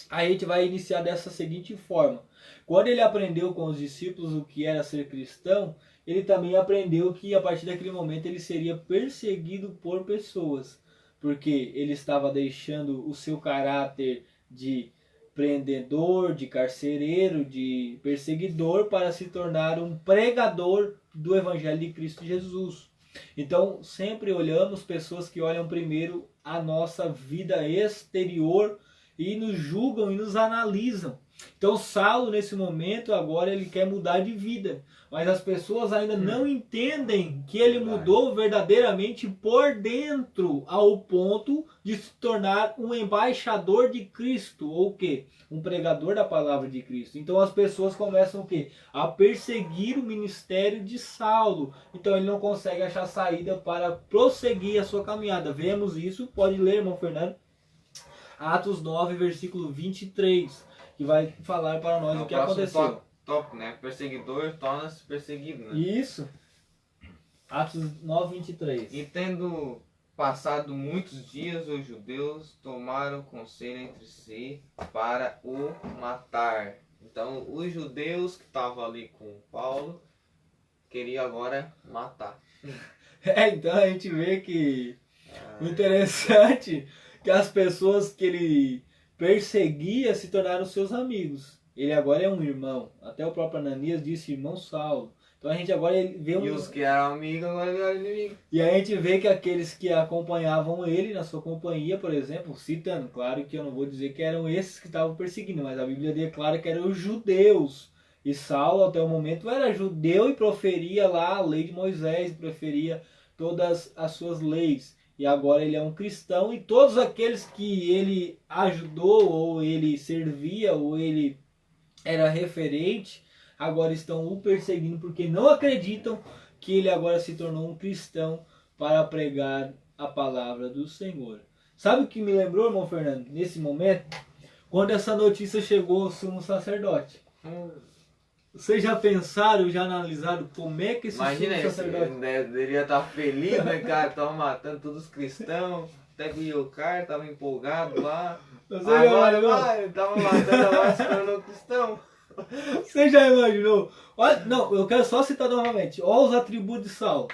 a gente vai iniciar dessa seguinte forma. Quando ele aprendeu com os discípulos o que era ser cristão, ele também aprendeu que a partir daquele momento ele seria perseguido por pessoas, porque ele estava deixando o seu caráter de prendedor, de carcereiro, de perseguidor para se tornar um pregador do Evangelho de Cristo Jesus. Então, sempre olhamos pessoas que olham primeiro a nossa vida exterior e nos julgam e nos analisam. Então, Saulo, nesse momento, agora ele quer mudar de vida. Mas as pessoas ainda não entendem que ele mudou verdadeiramente por dentro, ao ponto de se tornar um embaixador de Cristo, ou o quê? Um pregador da palavra de Cristo. Então as pessoas começam o quê? A perseguir o ministério de Saulo. Então ele não consegue achar saída para prosseguir a sua caminhada. Vemos isso, pode ler, irmão Fernando. Atos 9, versículo 23, que vai falar para nós o que aconteceu. Top, né? Perseguidor torna-se perseguido, né? Isso. Atos 9, 23. E tendo passado muitos dias, os judeus tomaram conselho entre si para o matar. Então, os judeus que estavam ali com Paulo queriam agora matar. Então a gente vê que o interessante é que as pessoas que ele perseguia se tornaram seus amigos. Ele agora é um irmão. Até o próprio Ananias disse irmão Saulo. Então a gente agora vê um... E os que eram amigos agora viraram inimigos. E a gente vê que aqueles que acompanhavam ele na sua companhia, por exemplo, citando, claro que eu não vou dizer que eram esses que estavam perseguindo, mas a Bíblia declara que eram os judeus. E Saulo até o momento era judeu e proferia lá a lei de Moisés, proferia todas as suas leis. E agora ele é um cristão e todos aqueles que ele ajudou, ou ele servia, ou ele era referente, agora estão o perseguindo porque não acreditam que ele agora se tornou um cristão para pregar a palavra do Senhor. Sabe o que me lembrou, irmão Fernando, nesse momento? Quando essa notícia chegou ao sumo sacerdote. Vocês já pensaram, já analisaram como é que esse Imagina sumo sacerdote... Imagina, deveria estar feliz, né, cara? Tava matando todos os cristãos, até que o cara tava empolgado lá. Agora ele tava matando, agora se tornou cristão. Você já imaginou? Olha, não, eu quero só citar novamente. Olha os atributos de Saulo.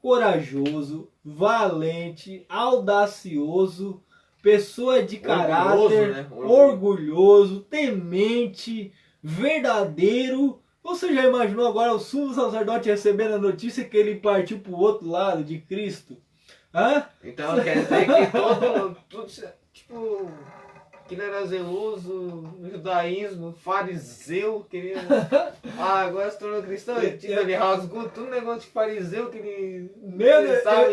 Corajoso, valente, audacioso, pessoa de caráter, né? orgulhoso, temente, verdadeiro. Você já imaginou agora o sumo sacerdote recebendo a notícia que ele partiu para o outro lado de Cristo? Hã? Então quer dizer que tudo tipo, que ele era zeloso, no judaísmo, fariseu, queria... agora se tornou cristão, ele rasgou todo o negócio de fariseu que ele...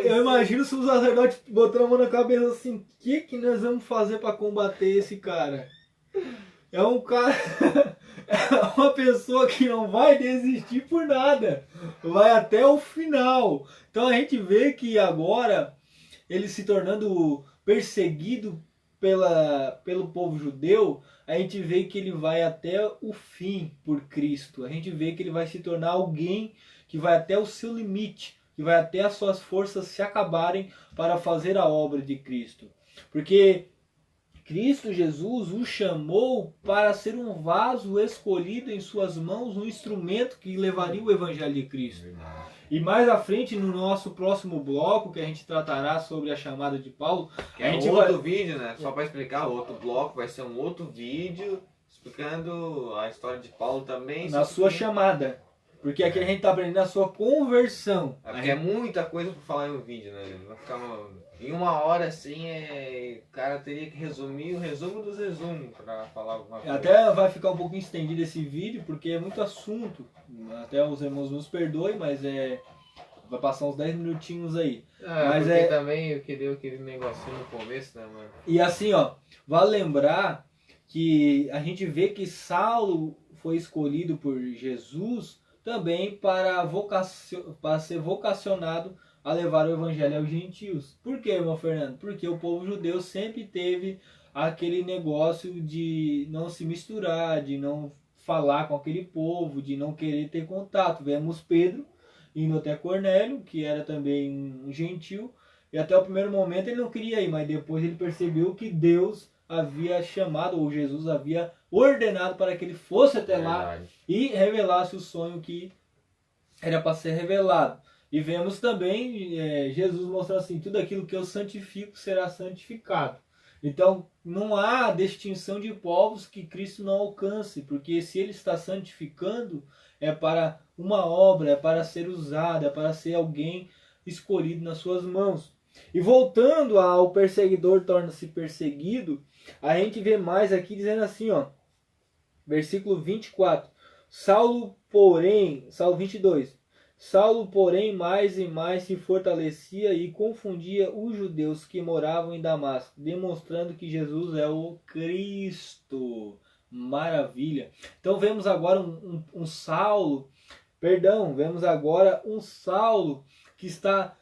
Eu imagino se o sacerdote botando a mão na cabeça assim, o que nós vamos fazer para combater esse cara? É um cara... é uma pessoa que não vai desistir por nada, vai até o final. Então a gente vê que agora ele se tornando perseguido pelo povo judeu, a gente vê que ele vai até o fim por Cristo. A gente vê que ele vai se tornar alguém que vai até o seu limite, que vai até as suas forças se acabarem para fazer a obra de Cristo. Porque Cristo Jesus o chamou para ser um vaso escolhido em suas mãos, um instrumento que levaria o Evangelho de Cristo. E mais à frente, no nosso próximo bloco, que a gente tratará sobre a chamada de Paulo... Que é outro vídeo, né? Só para explicar, o outro bloco vai ser um outro vídeo explicando a história de Paulo também. Na sua chamada. Porque aqui a gente está aprendendo a sua conversão. É porque é muita coisa para falar em um vídeo, né? Vai ficar em 1 hora assim, o cara teria que resumir o resumo dos resumos para falar alguma coisa. Até vai ficar um pouquinho estendido esse vídeo, porque é muito assunto. Até os irmãos nos perdoem, mas vai passar uns 10 minutinhos aí. Mas porque também eu queria aquele negocinho no começo, né, mano? E assim, ó, vale lembrar que a gente vê que Saulo foi escolhido por Jesus também para ser vocacionado a levar o evangelho aos gentios. Por quê, irmão Fernando? Porque o povo judeu sempre teve aquele negócio de não se misturar, de não falar com aquele povo, de não querer ter contato. Vemos Pedro indo até Cornélio, que era também um gentil, e até o primeiro momento ele não queria ir, mas depois ele percebeu que Deus havia chamado, ou Jesus havia ordenado para que ele fosse até lá e revelasse o sonho que era para ser revelado. E vemos também Jesus mostrando assim, tudo aquilo que eu santifico será santificado. Então não há distinção de povos que Cristo não alcance, porque se ele está santificando, é para uma obra, é para ser usado, é para ser alguém escolhido nas suas mãos. E voltando ao perseguidor torna-se perseguido, a gente vê mais aqui dizendo assim, ó, versículo 24. Saulo 22. Saulo, porém, mais e mais se fortalecia e confundia os judeus que moravam em Damasco, demonstrando que Jesus é o Cristo. Maravilha. Então vemos agora vemos agora um Saulo que está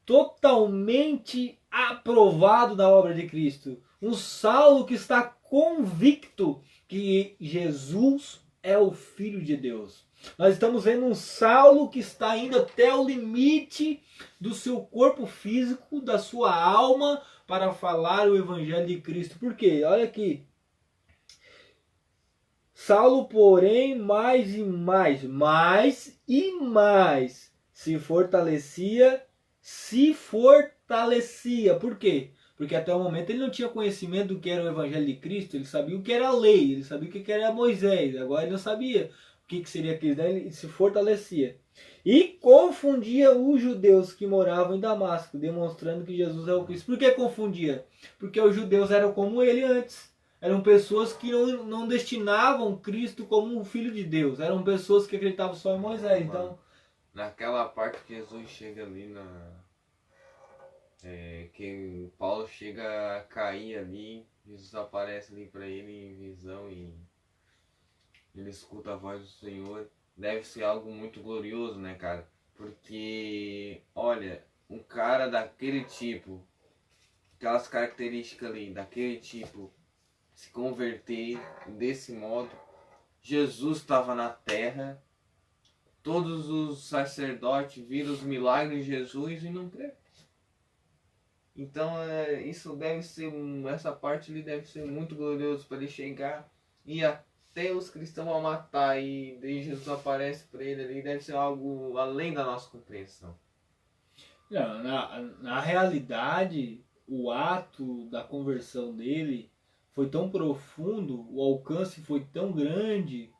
totalmente aprovado na obra de Cristo. Um Saulo que está convicto que Jesus é o Filho de Deus. Nós estamos vendo um Saulo que está indo até o limite do seu corpo físico, da sua alma, para falar o Evangelho de Cristo. Por quê? Olha aqui. Saulo, porém, mais e mais se fortalecia. Por quê? Porque até o momento ele não tinha conhecimento do que era o Evangelho de Cristo, ele sabia o que era a lei, ele sabia o que era Moisés, agora ele não sabia o que seria Cristo, ele se fortalecia. E confundia os judeus que moravam em Damasco, demonstrando que Jesus é o Cristo. Por que confundia? Porque os judeus eram como ele antes. Eram pessoas que não destinavam Cristo como um filho de Deus, eram pessoas que acreditavam só em Moisés. Então, naquela parte que Jesus chega ali que Paulo chega a cair ali, Jesus aparece ali para ele em visão e ele escuta a voz do Senhor. Deve ser algo muito glorioso, né, cara? Porque, olha, um cara daquele tipo, aquelas características ali, daquele tipo, se converter desse modo. Jesus estava na terra, todos os sacerdotes viram os milagres de Jesus e não creram. Então isso deve ser, essa parte ali deve ser muito glorioso para ele chegar e até os cristãos a matar e daí Jesus aparece para ele ali, deve ser algo além da nossa compreensão. Não, na realidade, o ato da conversão dele foi tão profundo, o alcance foi tão grande,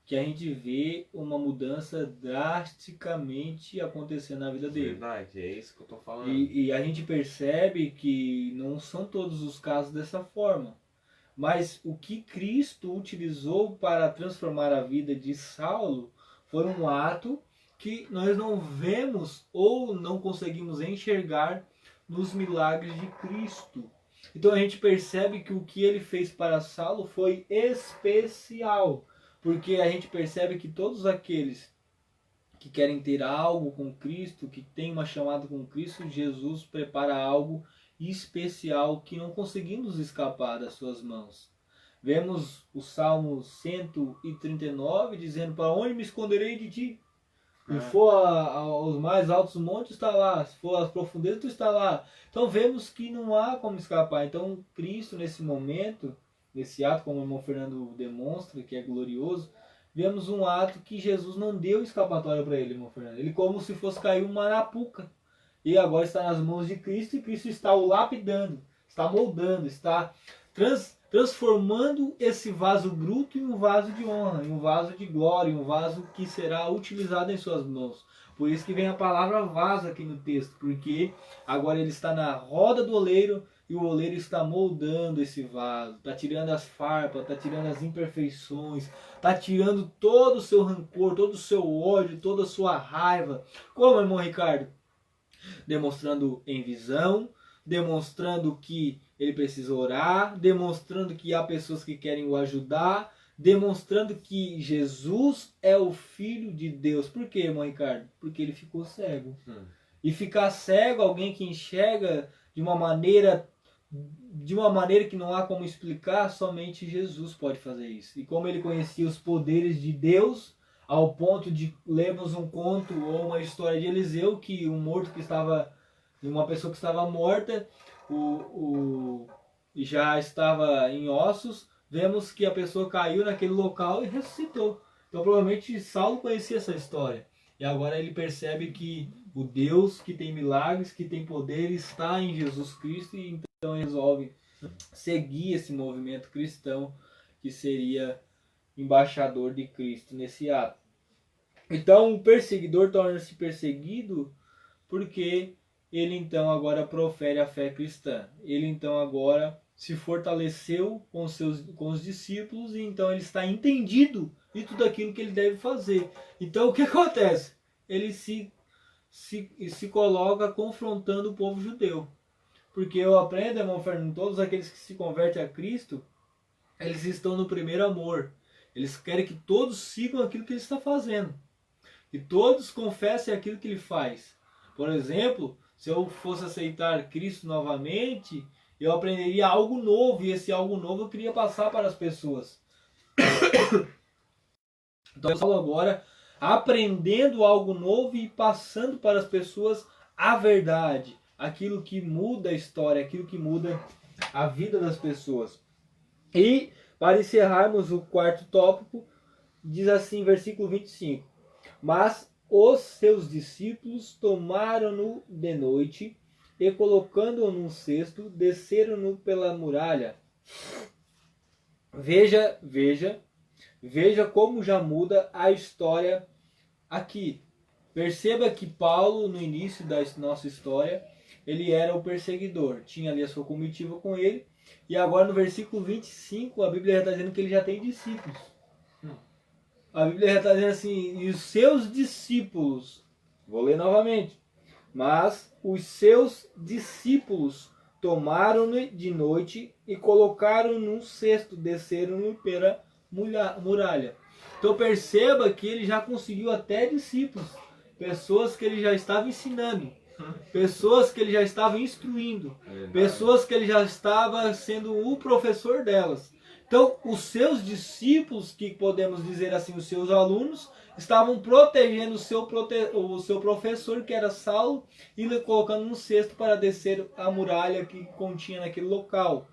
que a gente vê uma mudança drasticamente acontecendo na vida dele. Verdade, é isso que eu tô falando. E a gente percebe que não são todos os casos dessa forma. Mas o que Cristo utilizou para transformar a vida de Saulo foi um ato que nós não vemos ou não conseguimos enxergar nos milagres de Cristo. Então a gente percebe que o que ele fez para Saulo foi especial, porque a gente percebe que todos aqueles que querem ter algo com Cristo, que tem uma chamada com Cristo, Jesus prepara algo especial que não conseguimos escapar das suas mãos. Vemos o Salmo 139 dizendo: para onde me esconderei de ti? Se for aos mais altos montes, está lá. Se for às profundezas, tu está lá. Então vemos que não há como escapar. Então Cristo, nesse momento, nesse ato, como o irmão Fernando demonstra, que é glorioso, vemos um ato que Jesus não deu escapatória para ele, irmão Fernando. Ele como se fosse cair uma arapuca. E agora está nas mãos de Cristo, e Cristo está o lapidando, está moldando, está transformando esse vaso bruto em um vaso de honra, em um vaso de glória, em um vaso que será utilizado em suas mãos. Por isso que vem a palavra vaso aqui no texto, porque agora ele está na roda do oleiro e o oleiro está moldando esse vaso, está tirando as farpas, está tirando as imperfeições, está tirando todo o seu rancor, todo o seu ódio, toda a sua raiva. Como, irmão Ricardo? Demonstrando em visão, demonstrando que ele precisa orar, demonstrando que há pessoas que querem o ajudar, demonstrando que Jesus é o Filho de Deus. Por quê, irmão Ricardo? Porque ele ficou cego. E ficar cego, alguém que enxerga de uma maneira que não há como explicar, somente Jesus pode fazer isso. E como ele conhecia os poderes de Deus, ao ponto de lermos um conto ou uma história de Eliseu, que uma pessoa que estava morta, já estava em ossos, vemos que a pessoa caiu naquele local e ressuscitou. Então provavelmente Saulo conhecia essa história. E agora ele percebe que o Deus que tem milagres, que tem poder, está em Jesus Cristo, e então ele resolve seguir esse movimento cristão, que seria embaixador de Cristo nesse ato. Então o perseguidor torna-se perseguido porque ele então agora profere a fé cristã. Ele então agora se fortaleceu com os discípulos, e então ele está entendido de tudo aquilo que ele deve fazer. Então o que acontece? Ele se coloca confrontando o povo judeu. Porque eu aprendo, irmão Fernando, todos aqueles que se convertem a Cristo, eles estão no primeiro amor. Eles querem que todos sigam aquilo que ele está fazendo. Que todos confessem aquilo que ele faz. Por exemplo, se eu fosse aceitar Cristo novamente, eu aprenderia algo novo, e esse algo novo eu queria passar para as pessoas. Então eu falo agora aprendendo algo novo e passando para as pessoas a verdade, aquilo que muda a história, aquilo que muda a vida das pessoas. E para encerrarmos o quarto tópico, diz assim, versículo 25: Mas os seus discípulos tomaram-no de noite e, colocando-o num cesto, desceram-no pela muralha. Veja como já muda a história aqui. Perceba que Paulo, no início da nossa história, ele era o perseguidor. Tinha ali a sua comitiva com ele. E agora no versículo 25, a Bíblia está dizendo que ele já tem discípulos. A Bíblia está dizendo assim, e os seus discípulos, vou ler novamente, mas os seus discípulos tomaram-no de noite e colocaram num cesto, desceram-no pela muralha. Então perceba que ele já conseguiu até discípulos, pessoas que ele já estava ensinando, pessoas que ele já estava instruindo, pessoas que ele já estava sendo o professor delas. Então, os seus discípulos, que podemos dizer assim, os seus alunos, estavam protegendo o seu professor, que era Saulo, e lhe colocando no cesto para descer a muralha que continha naquele local.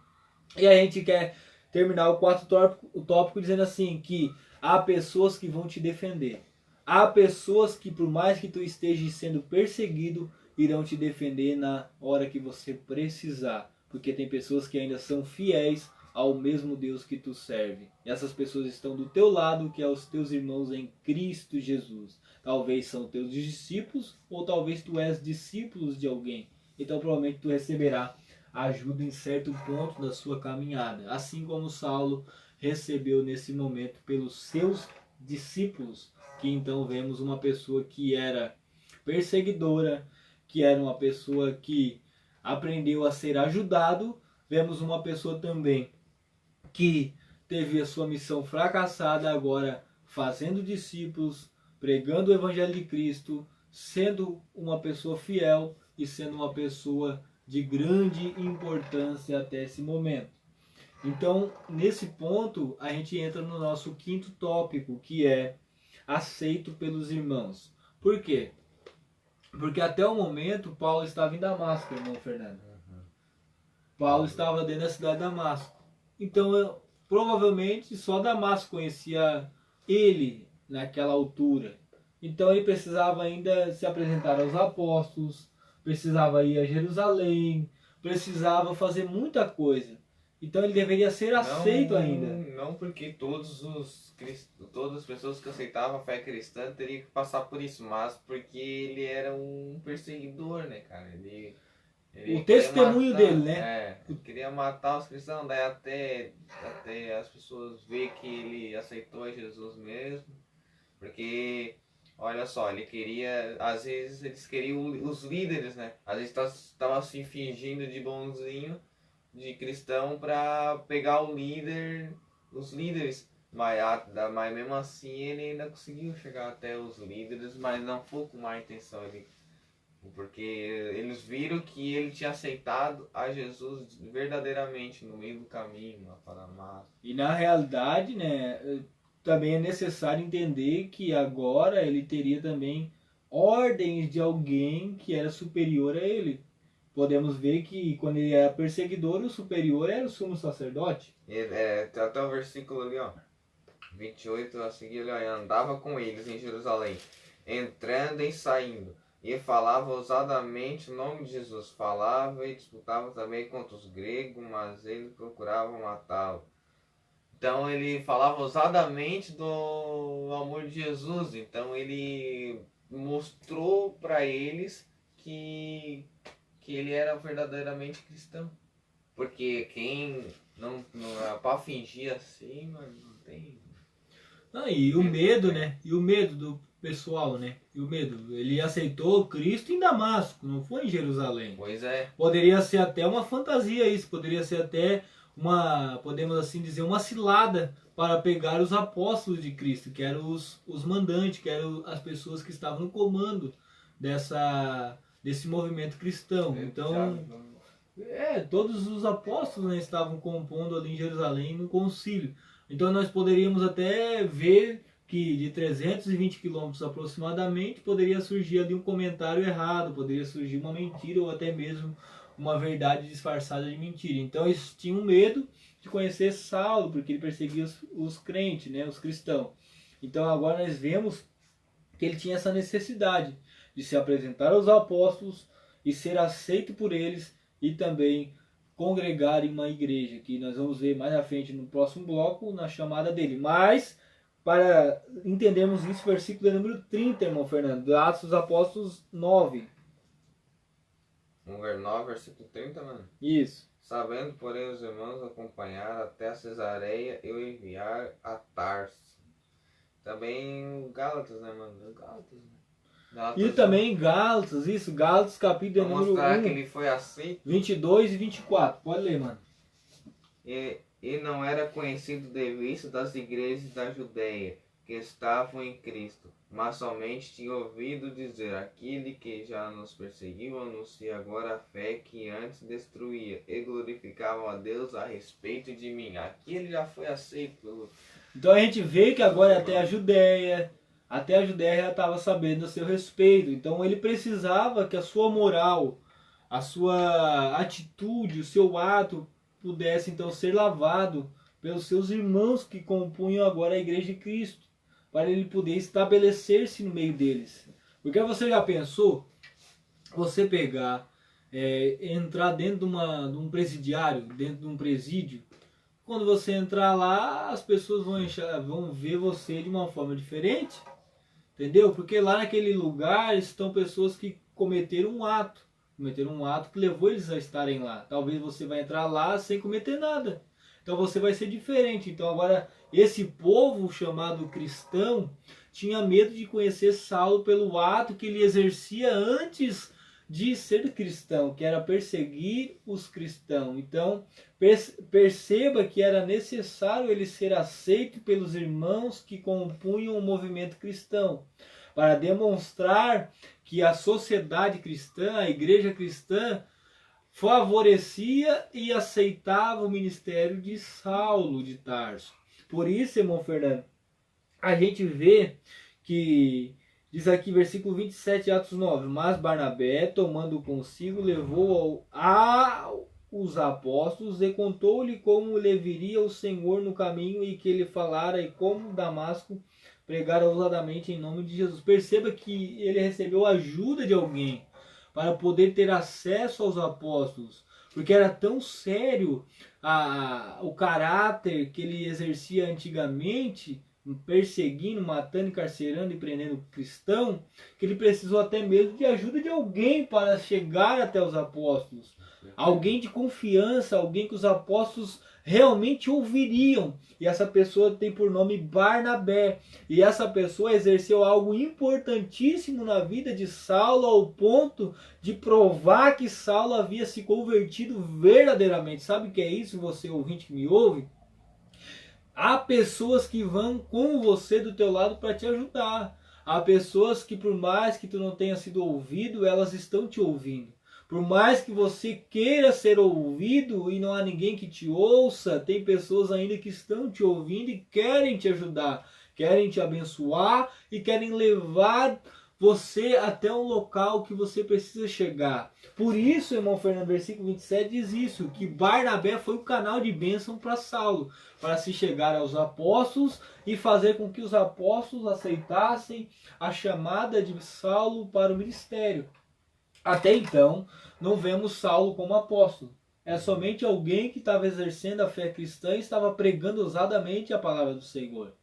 E a gente quer terminar o quarto tópico dizendo assim, que há pessoas que vão te defender. Há pessoas que, por mais que tu estejas sendo perseguido, irão te defender na hora que você precisar. Porque tem pessoas que ainda são fiéis ao mesmo Deus que tu serve. E essas pessoas estão do teu lado, que é os teus irmãos em Cristo Jesus. Talvez são teus discípulos, ou talvez tu és discípulos de alguém. Então provavelmente tu receberá ajuda em certo ponto da sua caminhada. Assim como Saulo recebeu nesse momento pelos seus discípulos, que então vemos uma pessoa que era perseguidora, que era uma pessoa que aprendeu a ser ajudado. Vemos uma pessoa também que teve a sua missão fracassada, agora fazendo discípulos, pregando o Evangelho de Cristo, sendo uma pessoa fiel e sendo uma pessoa de grande importância até esse momento. Então, nesse ponto, a gente entra no nosso quinto tópico, que é aceito pelos irmãos. Por quê? Porque até o momento, Paulo estava em Damasco, irmão Fernando. Paulo estava dentro da cidade de Damasco. Então, provavelmente, só Damasco conhecia ele naquela altura. Então, ele precisava ainda se apresentar aos apóstolos, precisava ir a Jerusalém, precisava fazer muita coisa. Então, ele deveria ser aceito ainda. Não porque todas as pessoas que aceitavam a fé cristã teriam que passar por isso, mas porque ele era um perseguidor, né, cara? Ele o testemunho matar, dele, né? Ele queria matar os cristãos, daí até as pessoas ver que ele aceitou Jesus mesmo, porque Olha só, ele queria, às vezes eles queriam os líderes, né? Às vezes estava se fingindo de bonzinho, de cristão, para pegar o líder, os líderes. Mas mesmo assim ele ainda conseguiu chegar até os líderes, mas não foi com má intenção. Porque eles viram que ele tinha aceitado a Jesus verdadeiramente no meio do caminho, lá para amar. E na realidade, né, também é necessário entender que agora ele teria também ordens de alguém que era superior a ele. Podemos ver que quando ele era perseguidor, o superior era o sumo sacerdote. Tem até o versículo ali, ó, 28 a seguir, ele andava com eles em Jerusalém, entrando e saindo, e falava ousadamente o nome de Jesus. Falava e disputava também contra os gregos, mas eles procuravam matá-lo. Então ele falava ousadamente do amor de Jesus. Então ele mostrou para eles que ele era verdadeiramente cristão. Porque quem não é para fingir assim, mano, não tem. E o medo, né? E o medo do pessoal, né? E o medo. Ele aceitou Cristo em Damasco, não foi em Jerusalém. Pois é. Poderia ser até uma fantasia isso, poderia ser até uma, podemos assim dizer, uma cilada para pegar os apóstolos de Cristo, que eram os mandantes, que eram as pessoas que estavam no comando desse movimento cristão. Então, todos os apóstolos, né, estavam compondo ali em Jerusalém no concílio. Então nós poderíamos até ver que de 320 quilômetros aproximadamente poderia surgir ali um comentário errado, poderia surgir uma mentira ou até mesmo uma verdade disfarçada de mentira. Então eles tinham medo de conhecer Saulo, porque ele perseguia os crentes, né, os cristãos. Então agora nós vemos que ele tinha essa necessidade de se apresentar aos apóstolos e ser aceito por eles e também congregar em uma igreja, que nós vamos ver mais à frente no próximo bloco, na chamada dele. Mas, para entendermos isso, versículo número 30, irmão Fernando, Atos dos Apóstolos 9. 9, versículo 30, mano. Isso. Sabendo, porém, os irmãos acompanhar até a Cesareia, eu enviar a Tarso. Também o Gálatas, né, mano? Gálatas, né? E também Gálatas, isso, Gálatas capítulo número 1, que ele foi aceito. 22 e 24, pode ler, mano. E não era conhecido de vista das igrejas da Judéia, que estavam em Cristo, mas somente tinha ouvido dizer: aquele que já nos perseguiu anuncia agora a fé que antes destruía, e glorificavam a Deus a respeito de mim. Aqui ele já foi aceito. Então a gente vê que agora até a Judéia já estava sabendo a seu respeito. Então ele precisava que a sua moral, a sua atitude, o seu ato pudesse então ser lavado pelos seus irmãos que compunham agora a Igreja de Cristo, para ele poder estabelecer-se no meio deles. Porque você já pensou, você pegar, entrar dentro de um presidiário, dentro de um presídio, quando você entrar lá, as pessoas vão ver você de uma forma diferente, entendeu? Porque lá naquele lugar estão pessoas que cometeram um ato que levou eles a estarem lá. Talvez você vai entrar lá sem cometer nada. Então você vai ser diferente. Então agora esse povo chamado cristão tinha medo de conhecer Saulo pelo ato que ele exercia antes de ser cristão, que era perseguir os cristãos. Então perceba que era necessário ele ser aceito pelos irmãos que compunham o movimento cristão, para demonstrar que a sociedade cristã, a igreja cristã, favorecia e aceitava o ministério de Saulo de Tarso. Por isso, irmão Fernando, a gente vê que diz aqui, versículo 27, Atos 9, mas Barnabé, tomando consigo, levou os apóstolos e contou-lhe como lhe viria o Senhor no caminho e que ele falara e como Damasco pregara ousadamente em nome de Jesus. Perceba que ele recebeu ajuda de alguém para poder ter acesso aos apóstolos, porque era tão sério o caráter que ele exercia antigamente, perseguindo, matando, encarcerando e prendendo cristão, que ele precisou até mesmo de ajuda de alguém para chegar até os apóstolos. Alguém de confiança, alguém que os apóstolos realmente ouviriam. E essa pessoa tem por nome Barnabé. E essa pessoa exerceu algo importantíssimo na vida de Saulo, ao ponto de provar que Saulo havia se convertido verdadeiramente. Sabe o que é isso, você ouvinte que me ouve? Há pessoas que vão com você do teu lado para te ajudar. Há pessoas que, por mais que tu não tenha sido ouvido, elas estão te ouvindo. Por mais que você queira ser ouvido e não há ninguém que te ouça, tem pessoas ainda que estão te ouvindo e querem te ajudar, querem te abençoar e querem levar você até um local que você precisa chegar. Por isso, irmão Fernando, versículo 27 diz isso, que Barnabé foi o canal de bênção para Saulo, para se chegar aos apóstolos e fazer com que os apóstolos aceitassem a chamada de Saulo para o ministério. Até então, não vemos Saulo como apóstolo. É somente alguém que estava exercendo a fé cristã e estava pregando ousadamente a palavra do Senhor.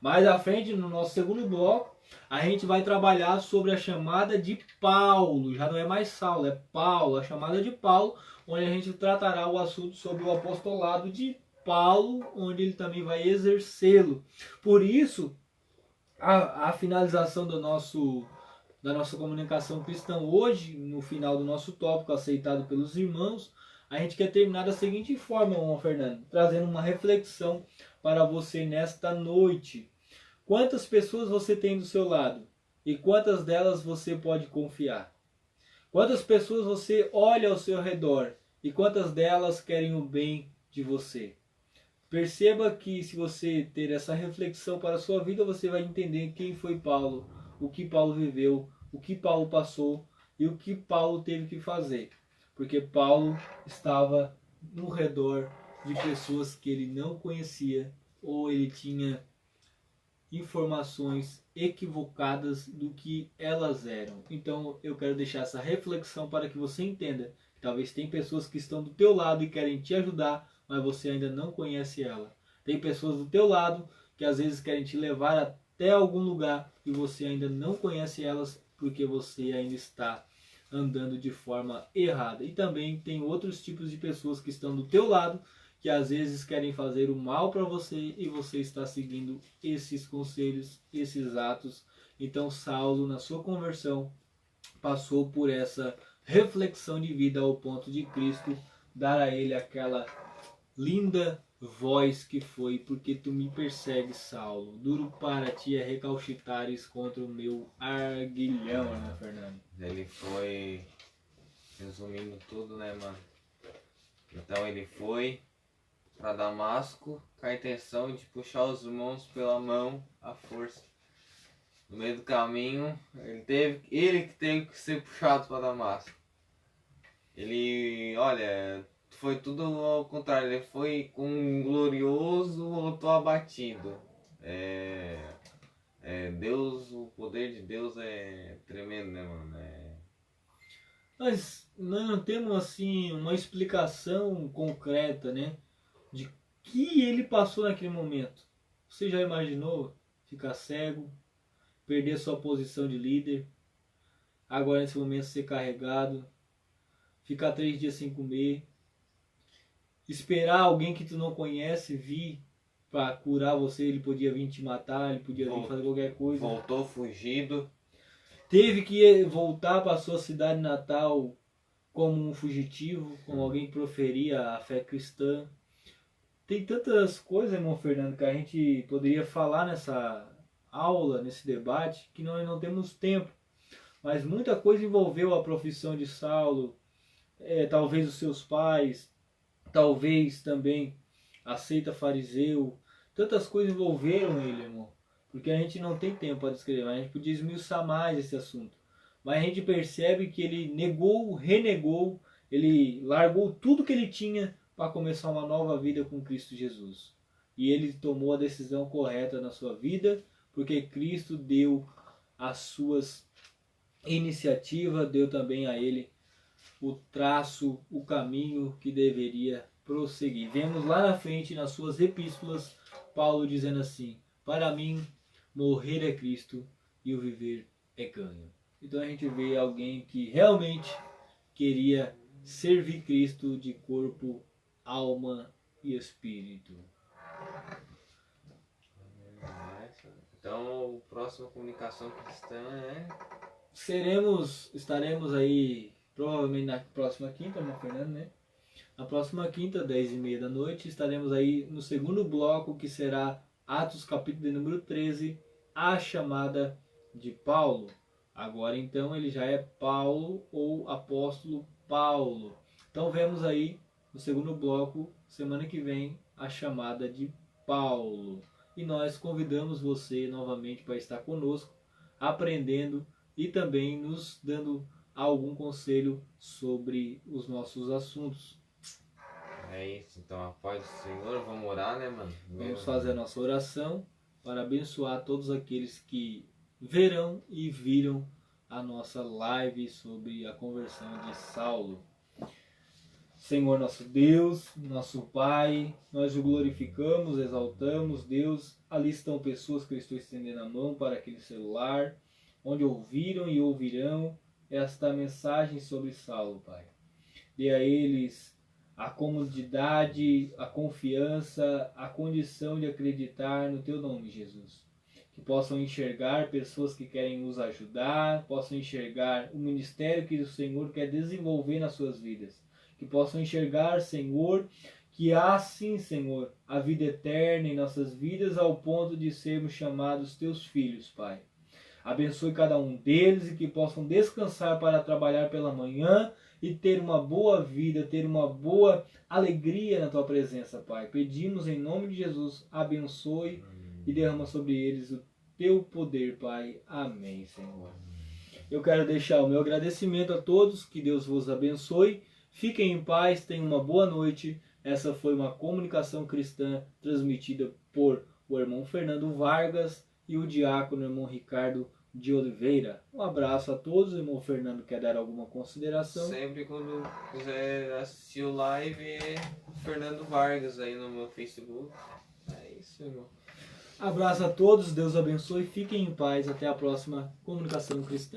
Mais à frente, no nosso segundo bloco, a gente vai trabalhar sobre a chamada de Paulo. Já não é mais Saulo, é Paulo, a chamada de Paulo, onde a gente tratará o assunto sobre o apostolado de Paulo, onde ele também vai exercê-lo. Por isso, a finalização da nossa comunicação cristã hoje, no final do nosso tópico, aceitado pelos irmãos, a gente quer terminar da seguinte forma, irmão Fernando, trazendo uma reflexão para você nesta noite. Quantas pessoas você tem do seu lado? E quantas delas você pode confiar? Quantas pessoas você olha ao seu redor? E quantas delas querem o bem de você? Perceba que se você ter essa reflexão para a sua vida, você vai entender quem foi Paulo, o que Paulo viveu, o que Paulo passou e o que Paulo teve que fazer. Porque Paulo estava no redor de pessoas que ele não conhecia ou ele tinha informações equivocadas do que elas eram. Então eu quero deixar essa reflexão para que você entenda. Talvez tem pessoas que estão do teu lado e querem te ajudar, mas você ainda não conhece ela. Tem pessoas do teu lado que às vezes querem te levar até algum lugar e você ainda não conhece elas porque você ainda está andando de forma errada. E também tem outros tipos de pessoas que estão do teu lado que às vezes querem fazer o mal para você e você está seguindo esses conselhos, esses atos. Então Saulo, na sua conversão, passou por essa reflexão de vida ao ponto de Cristo dar a ele aquela linda voz que foi: porque tu me persegues, Saulo, duro para ti é recalchitares contra o meu arguilhão, né, Fernando? Ele foi, resumindo tudo, né, mano? Então ele foi para Damasco com a intenção de puxar os irmãos pela mão à força. No meio do caminho, ele que teve que ser puxado para Damasco. Ele, olha, foi tudo ao contrário. Ele foi com um glorioso, voltou abatido. Deus, o poder de Deus é tremendo, né, mano? Mas nós não temos assim uma explicação concreta, né, de que ele passou naquele momento. Você já imaginou ficar cego, perder sua posição de líder, agora nesse momento ser carregado, ficar 3 dias sem comer, esperar alguém que tu não conhece vir para curar você? Ele podia vir te matar, ele podia vir fazer qualquer coisa. Voltou fugido. Teve que voltar para sua cidade natal como um fugitivo, como alguém que proferia a fé cristã. Tem tantas coisas, irmão Fernando, que a gente poderia falar nessa aula, nesse debate, que nós não temos tempo. Mas muita coisa envolveu a profissão de Saulo, talvez os seus pais, talvez também a seita fariseu. Tantas coisas envolveram ele, irmão, porque a gente não tem tempo para descrever, a gente podia esmiuçar mais esse assunto. Mas a gente percebe que ele negou, renegou, ele largou tudo que ele tinha para começar uma nova vida com Cristo Jesus. E ele tomou a decisão correta na sua vida, porque Cristo deu as suas iniciativas, deu também a ele o traço, o caminho que deveria prosseguir. Vemos lá na frente, nas suas epístolas, Paulo dizendo assim: Para mim, morrer é Cristo e o viver é ganho. Então a gente vê alguém que realmente queria servir Cristo de corpo, alma e espírito. Então, a próxima comunicação cristã é... Estaremos aí provavelmente na próxima quinta, irmão Fernando, né? Na próxima quinta, 10h30 da noite, estaremos aí no segundo bloco, que será Atos capítulo de número 13, a chamada de Paulo. Agora então ele já é Paulo ou apóstolo Paulo. Então vemos aí no segundo bloco, semana que vem, a chamada de Paulo. E nós convidamos você novamente para estar conosco, aprendendo e também nos dando algum conselho sobre os nossos assuntos. É isso, então a paz do Senhor, vamos orar, né, mano? Vamos fazer a nossa oração para abençoar todos aqueles que verão e viram a nossa live sobre a conversão de Saulo. Senhor nosso Deus, nosso Pai, nós o glorificamos, exaltamos, Deus. Ali estão pessoas que eu estou estendendo a mão para aquele celular, onde ouviram e ouvirão esta mensagem sobre Saulo, Pai. Dê a eles a comodidade, a confiança, a condição de acreditar no Teu nome, Jesus. Que possam enxergar pessoas que querem nos ajudar, possam enxergar o ministério que o Senhor quer desenvolver nas suas vidas. Que possam enxergar, Senhor, que há sim, Senhor, a vida eterna em nossas vidas ao ponto de sermos chamados Teus filhos, Pai. Abençoe cada um deles e que possam descansar para trabalhar pela manhã e ter uma boa vida, ter uma boa alegria na Tua presença, Pai. Pedimos em nome de Jesus, abençoe e derrama sobre eles o Teu poder, Pai. Amém, Senhor. Eu quero deixar o meu agradecimento a todos, que Deus vos abençoe. Fiquem em paz, tenham uma boa noite. Essa foi uma comunicação cristã transmitida por o irmão Fernando Vargas e o diácono irmão Ricardo de Oliveira. Um abraço a todos. O irmão Fernando quer dar alguma consideração? Sempre quando quiser assistir o live, é Fernando Vargas aí no meu Facebook. É isso, irmão. Abraço a todos, Deus abençoe, fiquem em paz, até a próxima comunicação cristã.